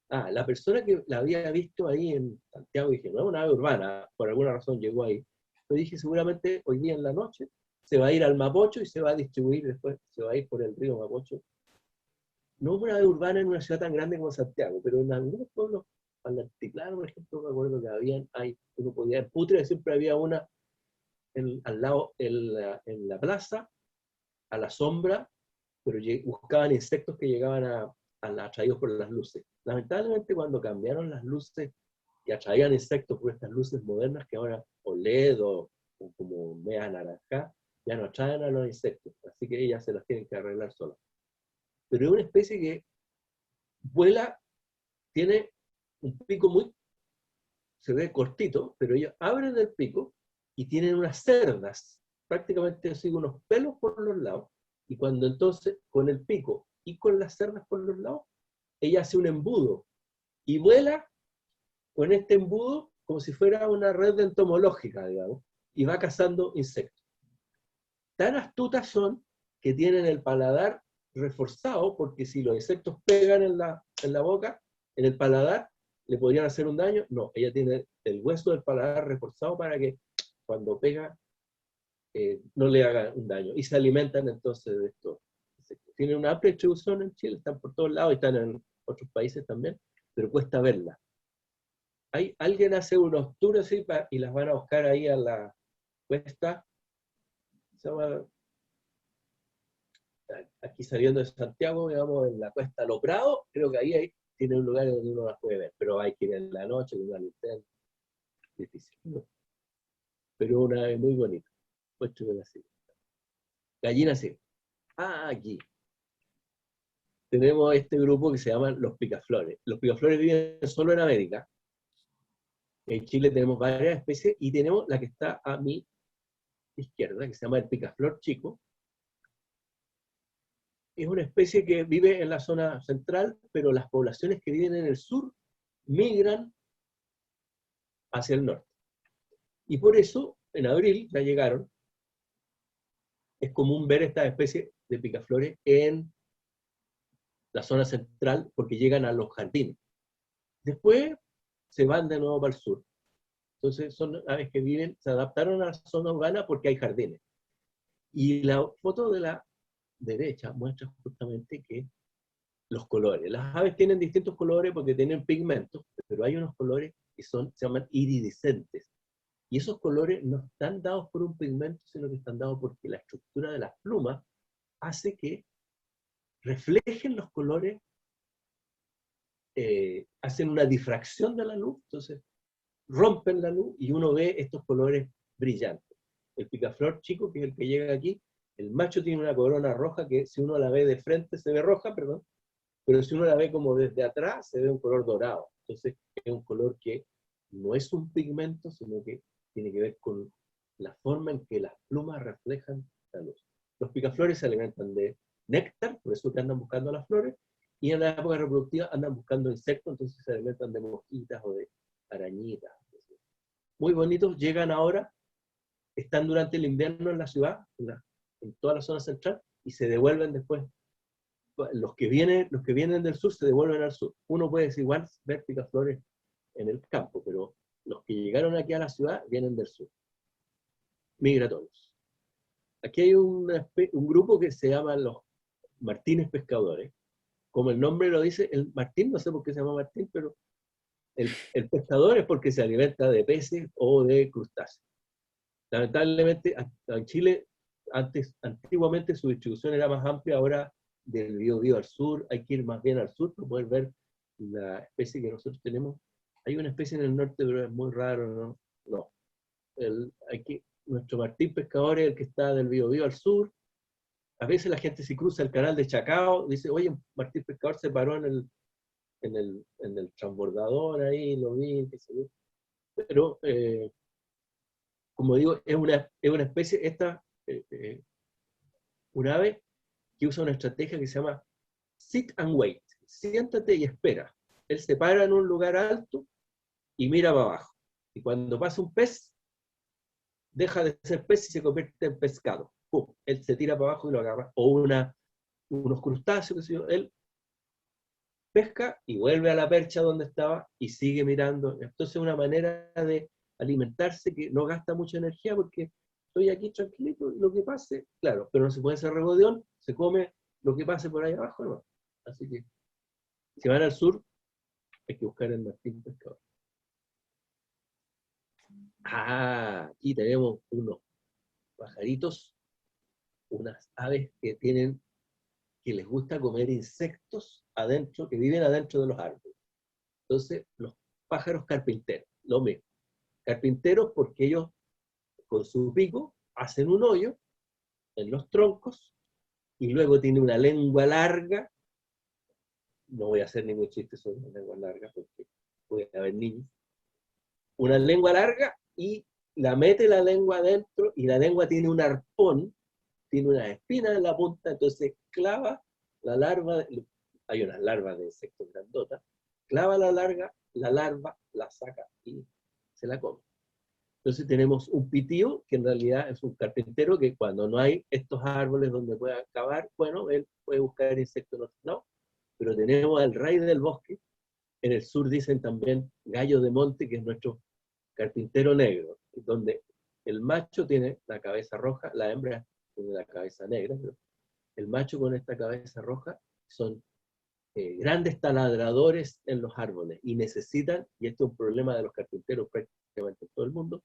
la persona que la había visto ahí en Santiago, dije, no es una ave urbana, por alguna razón llegó ahí. Pero dije, seguramente hoy día en la noche se va a ir al Mapocho y se va a distribuir después, se va a ir por el río Mapocho. No es una ave urbana en una ciudad tan grande como Santiago, pero en algunos pueblos, al Altiplano, por ejemplo, me acuerdo que uno podía, en Putre siempre había una al lado, en la plaza, a la sombra, pero buscaban insectos que llegaban atraídos por las luces. Lamentablemente, cuando cambiaron las luces y atraían insectos por estas luces modernas, que ahora OLED o como media naranja, ya no atraen a los insectos, así que ellas se las tienen que arreglar solas. Pero es una especie que vuela, tiene un pico se ve cortito, pero ellos abren el pico y tienen unas cerdas, prácticamente así unos pelos por los lados, y cuando entonces con el pico y con las cerdas por los lados, ella hace un embudo y vuela con este embudo como si fuera una red entomológica, digamos, y va cazando insectos. Tan astutas son que tienen el paladar reforzado, porque si los insectos pegan en la boca, en el paladar, le podrían hacer un daño. No, ella tiene el hueso del paladar reforzado para que cuando pega no le haga un daño. Y se alimentan entonces de estos insectos. Tienen una amplia distribución en Chile, están por todos lados y están en otros países también, pero cuesta verla. Alguien hace unos tours así y las van a buscar ahí a la cuesta, se llama, aquí saliendo de Santiago, digamos, en la cuesta Lo Prado, creo que ahí tiene un lugar donde uno las puede ver, pero hay que ir en la noche con una linterna, difícil, ¿no? Pero una es muy bonita. Así. Gallina sí. Aquí. Tenemos este grupo que se llaman los picaflores. Los picaflores viven solo en América. En Chile tenemos varias especies y tenemos la que está a mi izquierda, que se llama el picaflor chico. Es una especie que vive en la zona central, pero las poblaciones que viven en el sur migran hacia el norte. Y por eso, en abril, ya llegaron, es común ver esta especie de picaflores en la zona central, porque llegan a los jardines. Después se van de nuevo para el sur. Entonces son aves que viven, se adaptaron a la zona urbana porque hay jardines. Y la foto de la derecha muestra justamente que los colores. Las aves tienen distintos colores porque tienen pigmentos, pero hay unos colores que se llaman iridiscentes. Y esos colores no están dados por un pigmento, sino que están dados porque la estructura de las plumas hace que reflejen los colores, hacen una difracción de la luz, entonces rompen la luz y uno ve estos colores brillantes. El picaflor chico, que es el que llega aquí, el macho tiene una corona roja que si uno la ve de frente se ve roja, perdón, pero si uno la ve como desde atrás se ve un color dorado. Entonces es un color que no es un pigmento, sino que tiene que ver con la forma en que las plumas reflejan la luz. Los picaflores se alimentan de néctar, por eso que andan buscando las flores, y en la época reproductiva andan buscando insectos, entonces se alimentan de mosquitas o de arañitas. Muy bonitos, llegan ahora, están durante el invierno en la ciudad, en toda la zona central, y se devuelven después. Los que vienen del sur se devuelven al sur. Uno puede igual ver picaflores en el campo, pero los que llegaron aquí a la ciudad vienen del sur. Migratorios. Aquí hay un grupo que se llama los martines pescadores. Como el nombre lo dice, el martín, no sé por qué se llama martín, pero el pescador es porque se alimenta de peces o de crustáceos. Lamentablemente, en Chile, antiguamente su distribución era más amplia, ahora del Biobío al sur, hay que ir más bien al sur para poder ver la especie que nosotros tenemos. Hay una especie en el norte, pero es muy raro, ¿no? No. Nuestro martín pescador es el que está del Biobío al sur. A veces la gente si cruza el canal de Chacao, dice, oye, Martín Pescador se paró en el transbordador ahí, lo vi, qué sé yo. Pero, como digo, es una especie, un ave que usa una estrategia que se llama sit and wait, siéntate y espera. Él se para en un lugar alto y mira para abajo. Y cuando pasa un pez, deja de ser pez y se convierte en pescado. ¡Pum! Él se tira para abajo y lo agarra. O unos crustáceos, qué sé yo, él pesca y vuelve a la percha donde estaba y sigue mirando. Entonces es una manera de alimentarse que no gasta mucha energía porque estoy aquí tranquilito y lo que pase, claro, pero no se puede hacer regodeón, se come lo que pase por ahí abajo, no. Así que si van al sur, hay que buscar el martín pescador. Aquí tenemos unos pajaritos, unas aves que les gusta comer insectos adentro, que viven adentro de los árboles. Entonces, los pájaros carpinteros, lo mismo. Carpinteros porque ellos con su pico, hacen un hoyo en los troncos, y luego tiene una lengua larga. No voy a hacer ningún chiste sobre una lengua larga, porque puede haber niños. Una lengua larga, y la mete la lengua adentro, y la lengua tiene un arpón, tiene una espina en la punta, entonces clava la larva, hay unas larvas de insectos grandotas, clava la larva, la saca y se la come. Entonces tenemos un pitío, que en realidad es un carpintero, que cuando no hay estos árboles donde pueda cavar, bueno, él puede buscar insectos en otro lado. Pero tenemos al rey del bosque, en el sur dicen también gallo de monte, que es nuestro carpintero negro, donde el macho tiene la cabeza roja, la hembra tiene la cabeza negra, pero el macho con esta cabeza roja son grandes taladradores en los árboles, y necesitan, y esto es un problema de los carpinteros prácticamente en todo el mundo,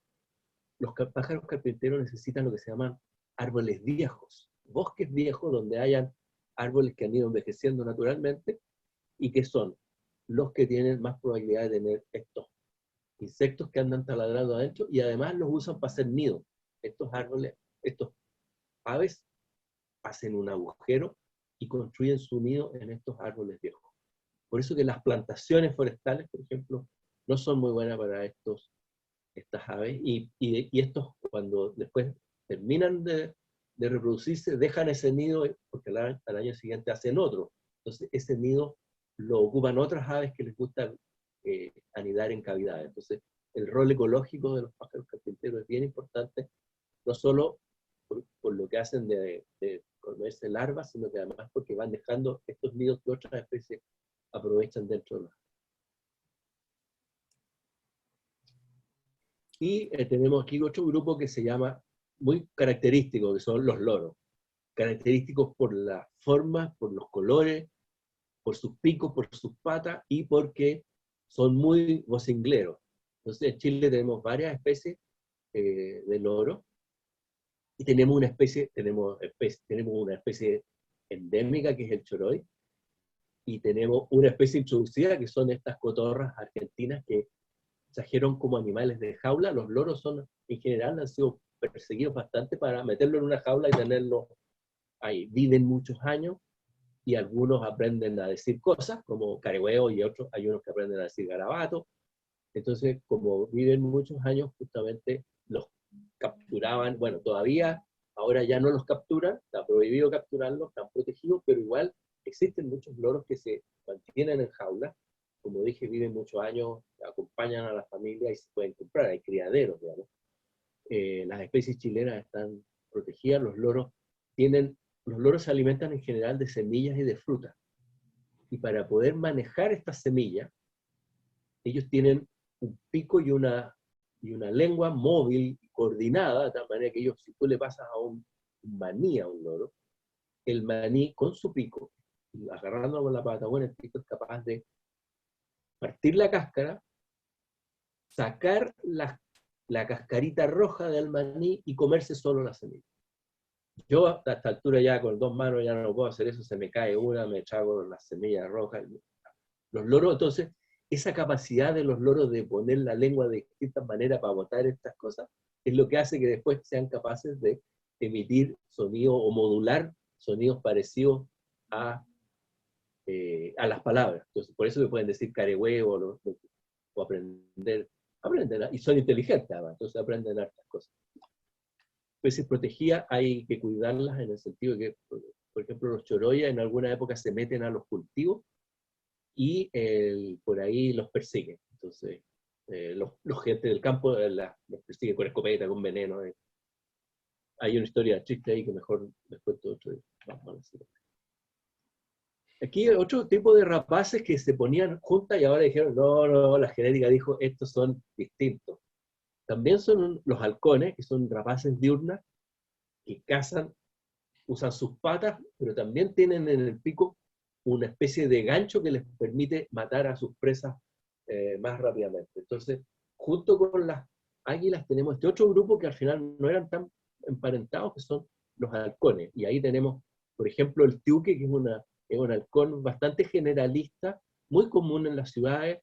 los pájaros carpinteros necesitan lo que se llaman árboles viejos, bosques viejos donde hayan árboles que han ido envejeciendo naturalmente, y que son los que tienen más probabilidad de tener estos insectos que andan taladrando adentro, y además los usan para hacer nido. Estos árboles, estos aves, hacen un agujero y construyen su nido en estos árboles viejos. Por eso que las plantaciones forestales, por ejemplo, no son muy buenas para estas aves, y estos, cuando después terminan de reproducirse, dejan ese nido, porque al año siguiente hacen otro. Entonces ese nido lo ocupan otras aves que les gusta anidar en cavidades. Entonces el rol ecológico de los pájaros carpinteros es bien importante, no solo por lo que hacen de comerse larvas, sino que además porque van dejando estos nidos que otras especies aprovechan dentro de los. Y tenemos aquí otro grupo que se llama, muy característico, que son los loros. Característicos por la forma, por los colores, por sus picos, por sus patas, y porque son muy vocingleros. Entonces en Chile tenemos varias especies de loro, y tenemos una especie endémica, que es el choroy, y tenemos una especie introducida, que son estas cotorras argentinas que trajeron como animales de jaula. Los loros en general, han sido perseguidos bastante para meterlo en una jaula y tenerlo ahí. Viven muchos años, y algunos aprenden a decir cosas, como carehueo, y otros, hay unos que aprenden a decir garabato. Entonces, como viven muchos años, justamente los capturaban. Bueno, todavía, ahora ya no los capturan, está prohibido capturarlos, están protegidos, pero igual existen muchos loros que se mantienen en jaulas. Como dije, viven muchos años, acompañan a la familia y se pueden comprar, hay criaderos, digamos. Las especies chilenas están protegidas, los loros se alimentan en general de semillas y de frutas. Y para poder manejar estas semillas, ellos tienen un pico y una lengua móvil, coordinada, de tal manera que ellos, si tú le pasas a un maní a un loro, el maní con su pico, agarrándolo con la pata buena, el pico es capaz de partir la cáscara, sacar la cascarita roja del maní y comerse solo la semilla. Yo a esta altura ya con 2 manos ya no puedo hacer eso, se me cae una, me trago las semillas rojas. Los loros, entonces, esa capacidad de los loros de poner la lengua de distintas maneras para botar estas cosas, es lo que hace que después sean capaces de emitir sonidos o modular sonidos parecidos a las palabras. Entonces, por eso que pueden decir carehuevo o aprenden, y son inteligentes además, entonces aprenden hartas cosas. Especies protegidas hay que cuidarlas en el sentido de que, por ejemplo, los choroyas en alguna época se meten a los cultivos y por ahí los persiguen. Entonces, los gente del campo los persiguen con escopeta, con veneno. Hay una historia triste ahí que mejor les cuento otro día. Vamos a decir. Aquí hay otro tipo de rapaces que se ponían juntas y ahora dijeron, no, la genética dijo, estos son distintos. También son los halcones, que son rapaces diurnas, que cazan, usan sus patas, pero también tienen en el pico una especie de gancho que les permite matar a sus presas más rápidamente. Entonces, junto con las águilas tenemos este otro grupo que al final no eran tan emparentados, que son los halcones. Y ahí tenemos, por ejemplo, el tiuque, que es un halcón bastante generalista, muy común en las ciudades,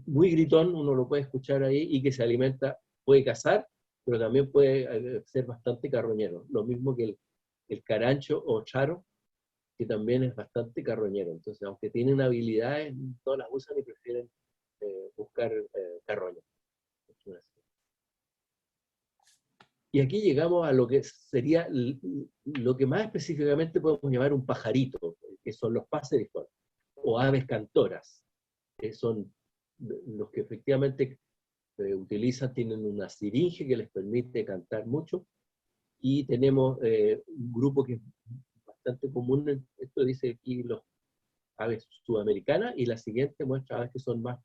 muy gritón, uno lo puede escuchar ahí, y que se alimenta, puede cazar, pero también puede ser bastante carroñero. Lo mismo que el carancho o charo, que también es bastante carroñero. Entonces, aunque tienen habilidades, todas las usan y prefieren buscar carroña. Y aquí llegamos a lo que sería lo que más específicamente podemos llamar un pajarito, que son los paseriformes, o aves cantoras, que son los que efectivamente utilizan, tienen una siringe que les permite cantar mucho, y tenemos un grupo que es bastante común, esto dice aquí los aves sudamericanas, y la siguiente muestra aves que son más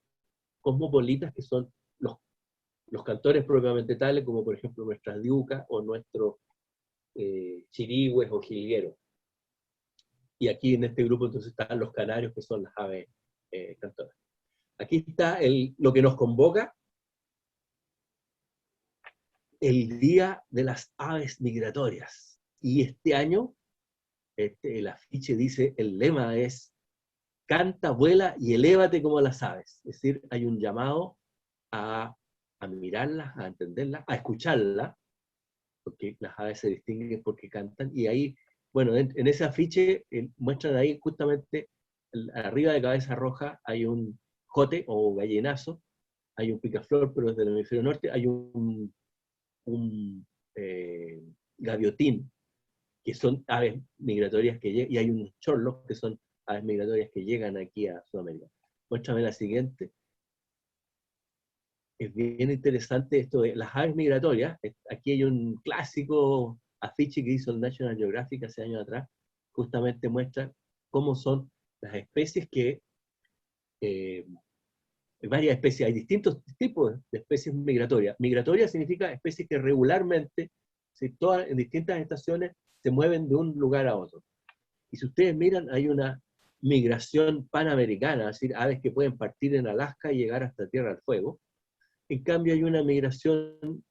cosmopolitas, que son los cantores propiamente tales, como por ejemplo nuestras diucas o nuestros chirigües o jilgueros. Y aquí en este grupo entonces están los canarios, que son las aves cantoras. Aquí está lo que nos convoca, el Día de las Aves Migratorias. Y este año, el afiche dice, el lema es, canta, vuela y elévate como las aves. Es decir, hay un llamado a mirarlas, a entenderlas, a escucharlas, porque las aves se distinguen porque cantan, y ahí, bueno, en ese afiche muestran ahí justamente, arriba de Cabeza Roja hay un jote o gallinazo, hay un picaflor, pero desde el hemisferio norte hay un gaviotín, que son aves migratorias que llegan, y hay unos chorlos que son aves migratorias que llegan aquí a Sudamérica. Muéstrame la siguiente. Es bien interesante esto de las aves migratorias. Aquí hay un clásico afiche que hizo el National Geographic hace años atrás, justamente muestra cómo son las especies que, varias especies, hay distintos tipos de especies migratorias. Migratoria significa especies que regularmente, en distintas estaciones, se mueven de un lugar a otro. Y si ustedes miran, hay una migración panamericana, es decir, aves que pueden partir en Alaska y llegar hasta Tierra del Fuego. En cambio, hay una migración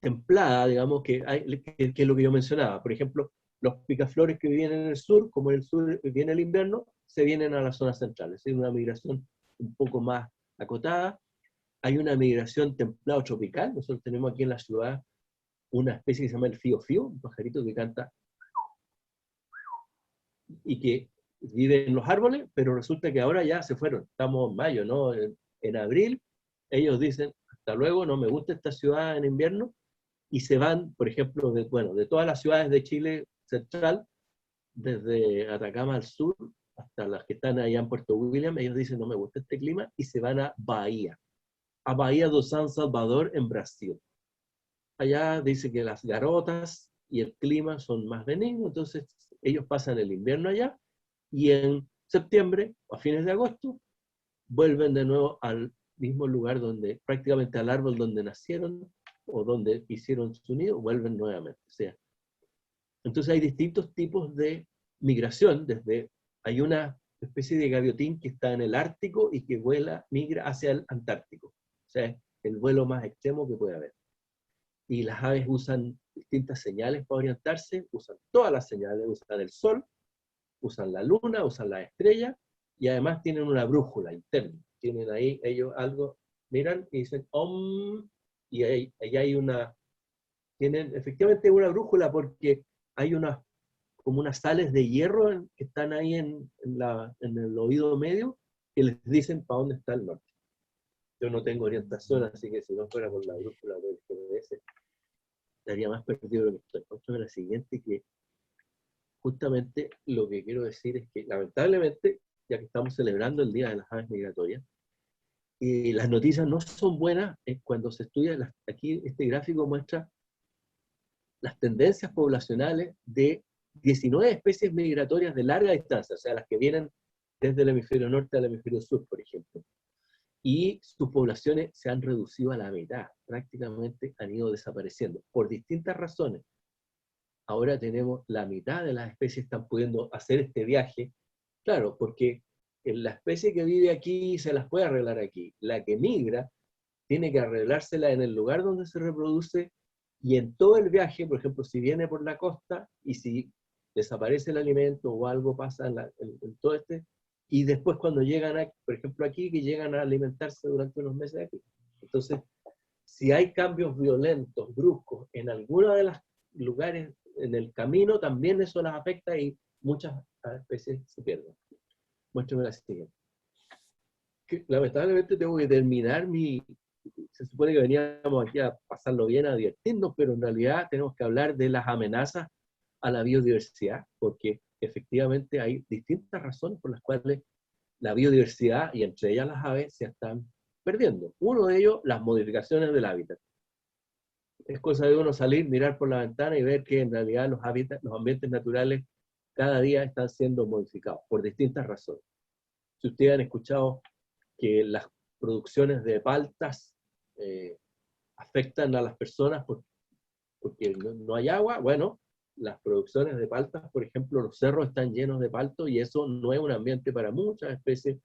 templada, digamos, que es lo que yo mencionaba. Por ejemplo, los picaflores que viven en el sur, como en el sur viene el invierno, se vienen a la zona central. Es decir, una migración un poco más acotada. Hay una migración templado tropical. Nosotros tenemos aquí en la ciudad una especie que se llama el fío-fío, un pajarito que canta y que vive en los árboles, pero resulta que ahora ya se fueron. Estamos en mayo, ¿no? En abril, ellos dicen, hasta luego, no me gusta esta ciudad en invierno, y se van, por ejemplo, de todas las ciudades de Chile central, desde Atacama al sur, hasta las que están allá en Puerto William, ellos dicen, no me gusta este clima, y se van a Bahía do San Salvador, en Brasil. Allá dice que las garotas y el clima son más benignos, entonces ellos pasan el invierno allá, y en septiembre, o a fines de agosto, vuelven de nuevo al mismo lugar donde, prácticamente al árbol donde nacieron, o donde hicieron su nido, vuelven nuevamente. O sea, entonces hay distintos tipos de migración, hay una especie de gaviotín que está en el Ártico y que migra hacia el Antártico. O sea, es el vuelo más extremo que puede haber. Y las aves usan distintas señales para orientarse, usan todas las señales, usan el sol, usan la luna, usan las estrellas, y además tienen una brújula interna. Tienen ahí ellos algo, miran y dicen om, y ahí hay tienen efectivamente una brújula, porque hay como unas sales de hierro que están ahí en el oído medio, que les dicen para dónde está el norte. Yo no tengo orientación, así que si no fuera por la brújula del GPS, estaría más perdido de lo que estoy. Vamos a ver la siguiente, que justamente lo que quiero decir es que, lamentablemente, ya que estamos celebrando el Día de las Aves Migratorias, y las noticias no son buenas cuando se estudia. Aquí este gráfico muestra las tendencias poblacionales de 19 especies migratorias de larga distancia, o sea, las que vienen desde el hemisferio norte al hemisferio sur, por ejemplo. Y sus poblaciones se han reducido a la mitad, prácticamente han ido desapareciendo, por distintas razones. Ahora tenemos la mitad de las especies están pudiendo hacer este viaje, claro, porque la especie que vive aquí se las puede arreglar aquí. La que migra tiene que arreglársela en el lugar donde se reproduce, y en todo el viaje, por ejemplo, si viene por la costa y si desaparece el alimento o algo pasa en todo y después cuando llegan, por ejemplo aquí, que llegan a alimentarse durante unos meses aquí. Entonces, si hay cambios violentos, bruscos, en alguno de los lugares en el camino, también eso las afecta y muchas especies se pierden. Muéstrame la siguiente. Lamentablemente tengo que terminar se supone que veníamos aquí a pasarlo bien, a divertirnos, pero en realidad tenemos que hablar de las amenazas a la biodiversidad, porque efectivamente hay distintas razones por las cuales la biodiversidad, y entre ellas las aves, se están perdiendo. Uno de ellos, las modificaciones del hábitat. Es cosa de uno salir, mirar por la ventana y ver que en realidad los ambientes naturales cada día están siendo modificados por distintas razones. Si ustedes han escuchado que las producciones de paltas afectan a las personas porque no hay agua, bueno, las producciones de paltas, por ejemplo, los cerros están llenos de palto y eso no es un ambiente para muchas especies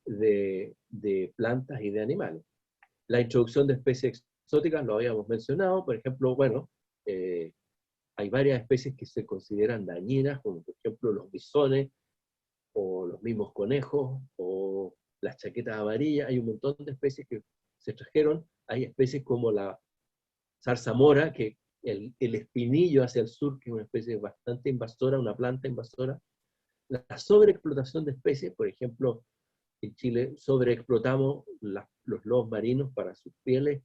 de plantas y de animales. La introducción de especies exóticas, lo habíamos mencionado, por ejemplo, bueno, hay varias especies que se consideran dañinas, como por ejemplo los bisones, o los mismos conejos, o las chaquetas amarillas. Hay un montón de especies que se trajeron. Hay especies como la zarzamora, que el espinillo hacia el sur, que es una especie bastante invasora, una planta invasora. La sobreexplotación de especies, por ejemplo, en Chile sobreexplotamos los lobos marinos para sus pieles,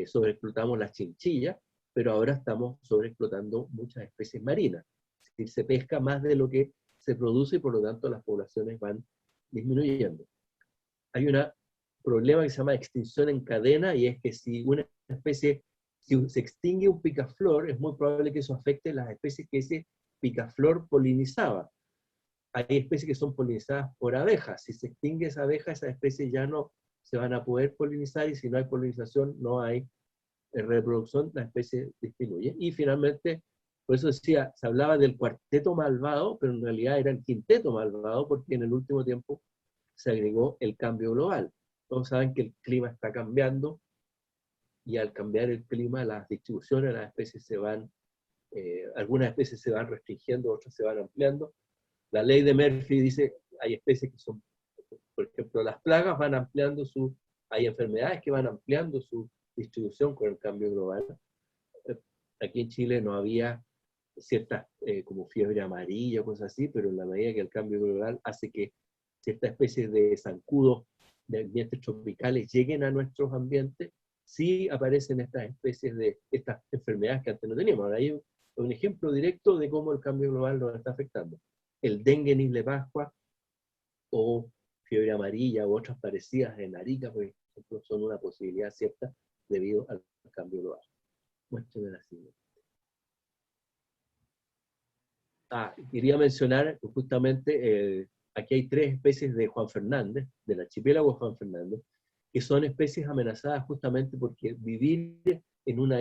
sobreexplotamos las chinchillas, pero ahora estamos sobreexplotando muchas especies marinas. Es decir, se pesca más de lo que se produce y por lo tanto las poblaciones van disminuyendo. Hay un problema que se llama extinción en cadena, y es que si una especie, si se extingue un picaflor, es muy probable que eso afecte las especies que ese picaflor polinizaba. Hay especies que son polinizadas por abejas. Si se extingue esa abeja, esas especies ya no se van a poder polinizar, y si no hay polinización, no hay reproducción, la especie disminuye. Y finalmente, por eso decía, se hablaba del cuarteto malvado, pero en realidad era el quinteto malvado, porque en el último tiempo se agregó el cambio global. Todos saben que el clima está cambiando, y al cambiar el clima, las distribuciones de las especies se van, algunas especies se van restringiendo, otras se van ampliando. La ley de Murphy dice, hay especies que son, por ejemplo, las plagas van ampliando hay enfermedades que van ampliando su distribución con el cambio global. Aquí en Chile no había ciertas, como fiebre amarilla o cosas así, pero en la medida que el cambio global hace que ciertas especies de zancudos de ambientes tropicales lleguen a nuestros ambientes, sí aparecen estas especies de estas enfermedades que antes no teníamos. Ahora hay un ejemplo directo de cómo el cambio global nos está afectando. El dengue en Isla Pascua, o fiebre amarilla, u otras parecidas en Arica, por ejemplo, son una posibilidad cierta debido al cambio global. Muéstrame la siguiente. Quería mencionar justamente, aquí hay 3 especies de Juan Fernández, del archipiélago Juan Fernández, que son especies amenazadas justamente porque vivir en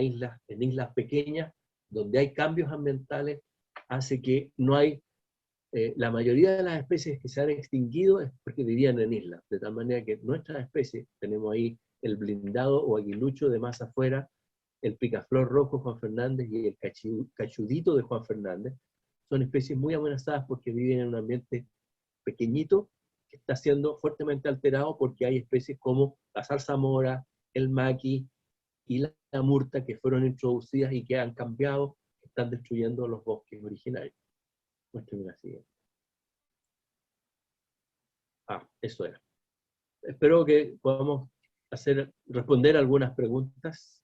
islas pequeñas, donde hay cambios ambientales, hace que no hay, la mayoría de las especies que se han extinguido es porque vivían en islas, de tal manera que nuestras especies, tenemos ahí el blindado o aguilucho de más afuera, el picaflor rojo Juan Fernández y el cachudito de Juan Fernández, son especies muy amenazadas porque viven en un ambiente pequeñito que está siendo fuertemente alterado porque hay especies como la zarzamora, el maqui y la murta que fueron introducidas y que han cambiado, que están destruyendo los bosques originarios. Muéstrame la siguiente. Eso era. Espero que podamos responder algunas preguntas.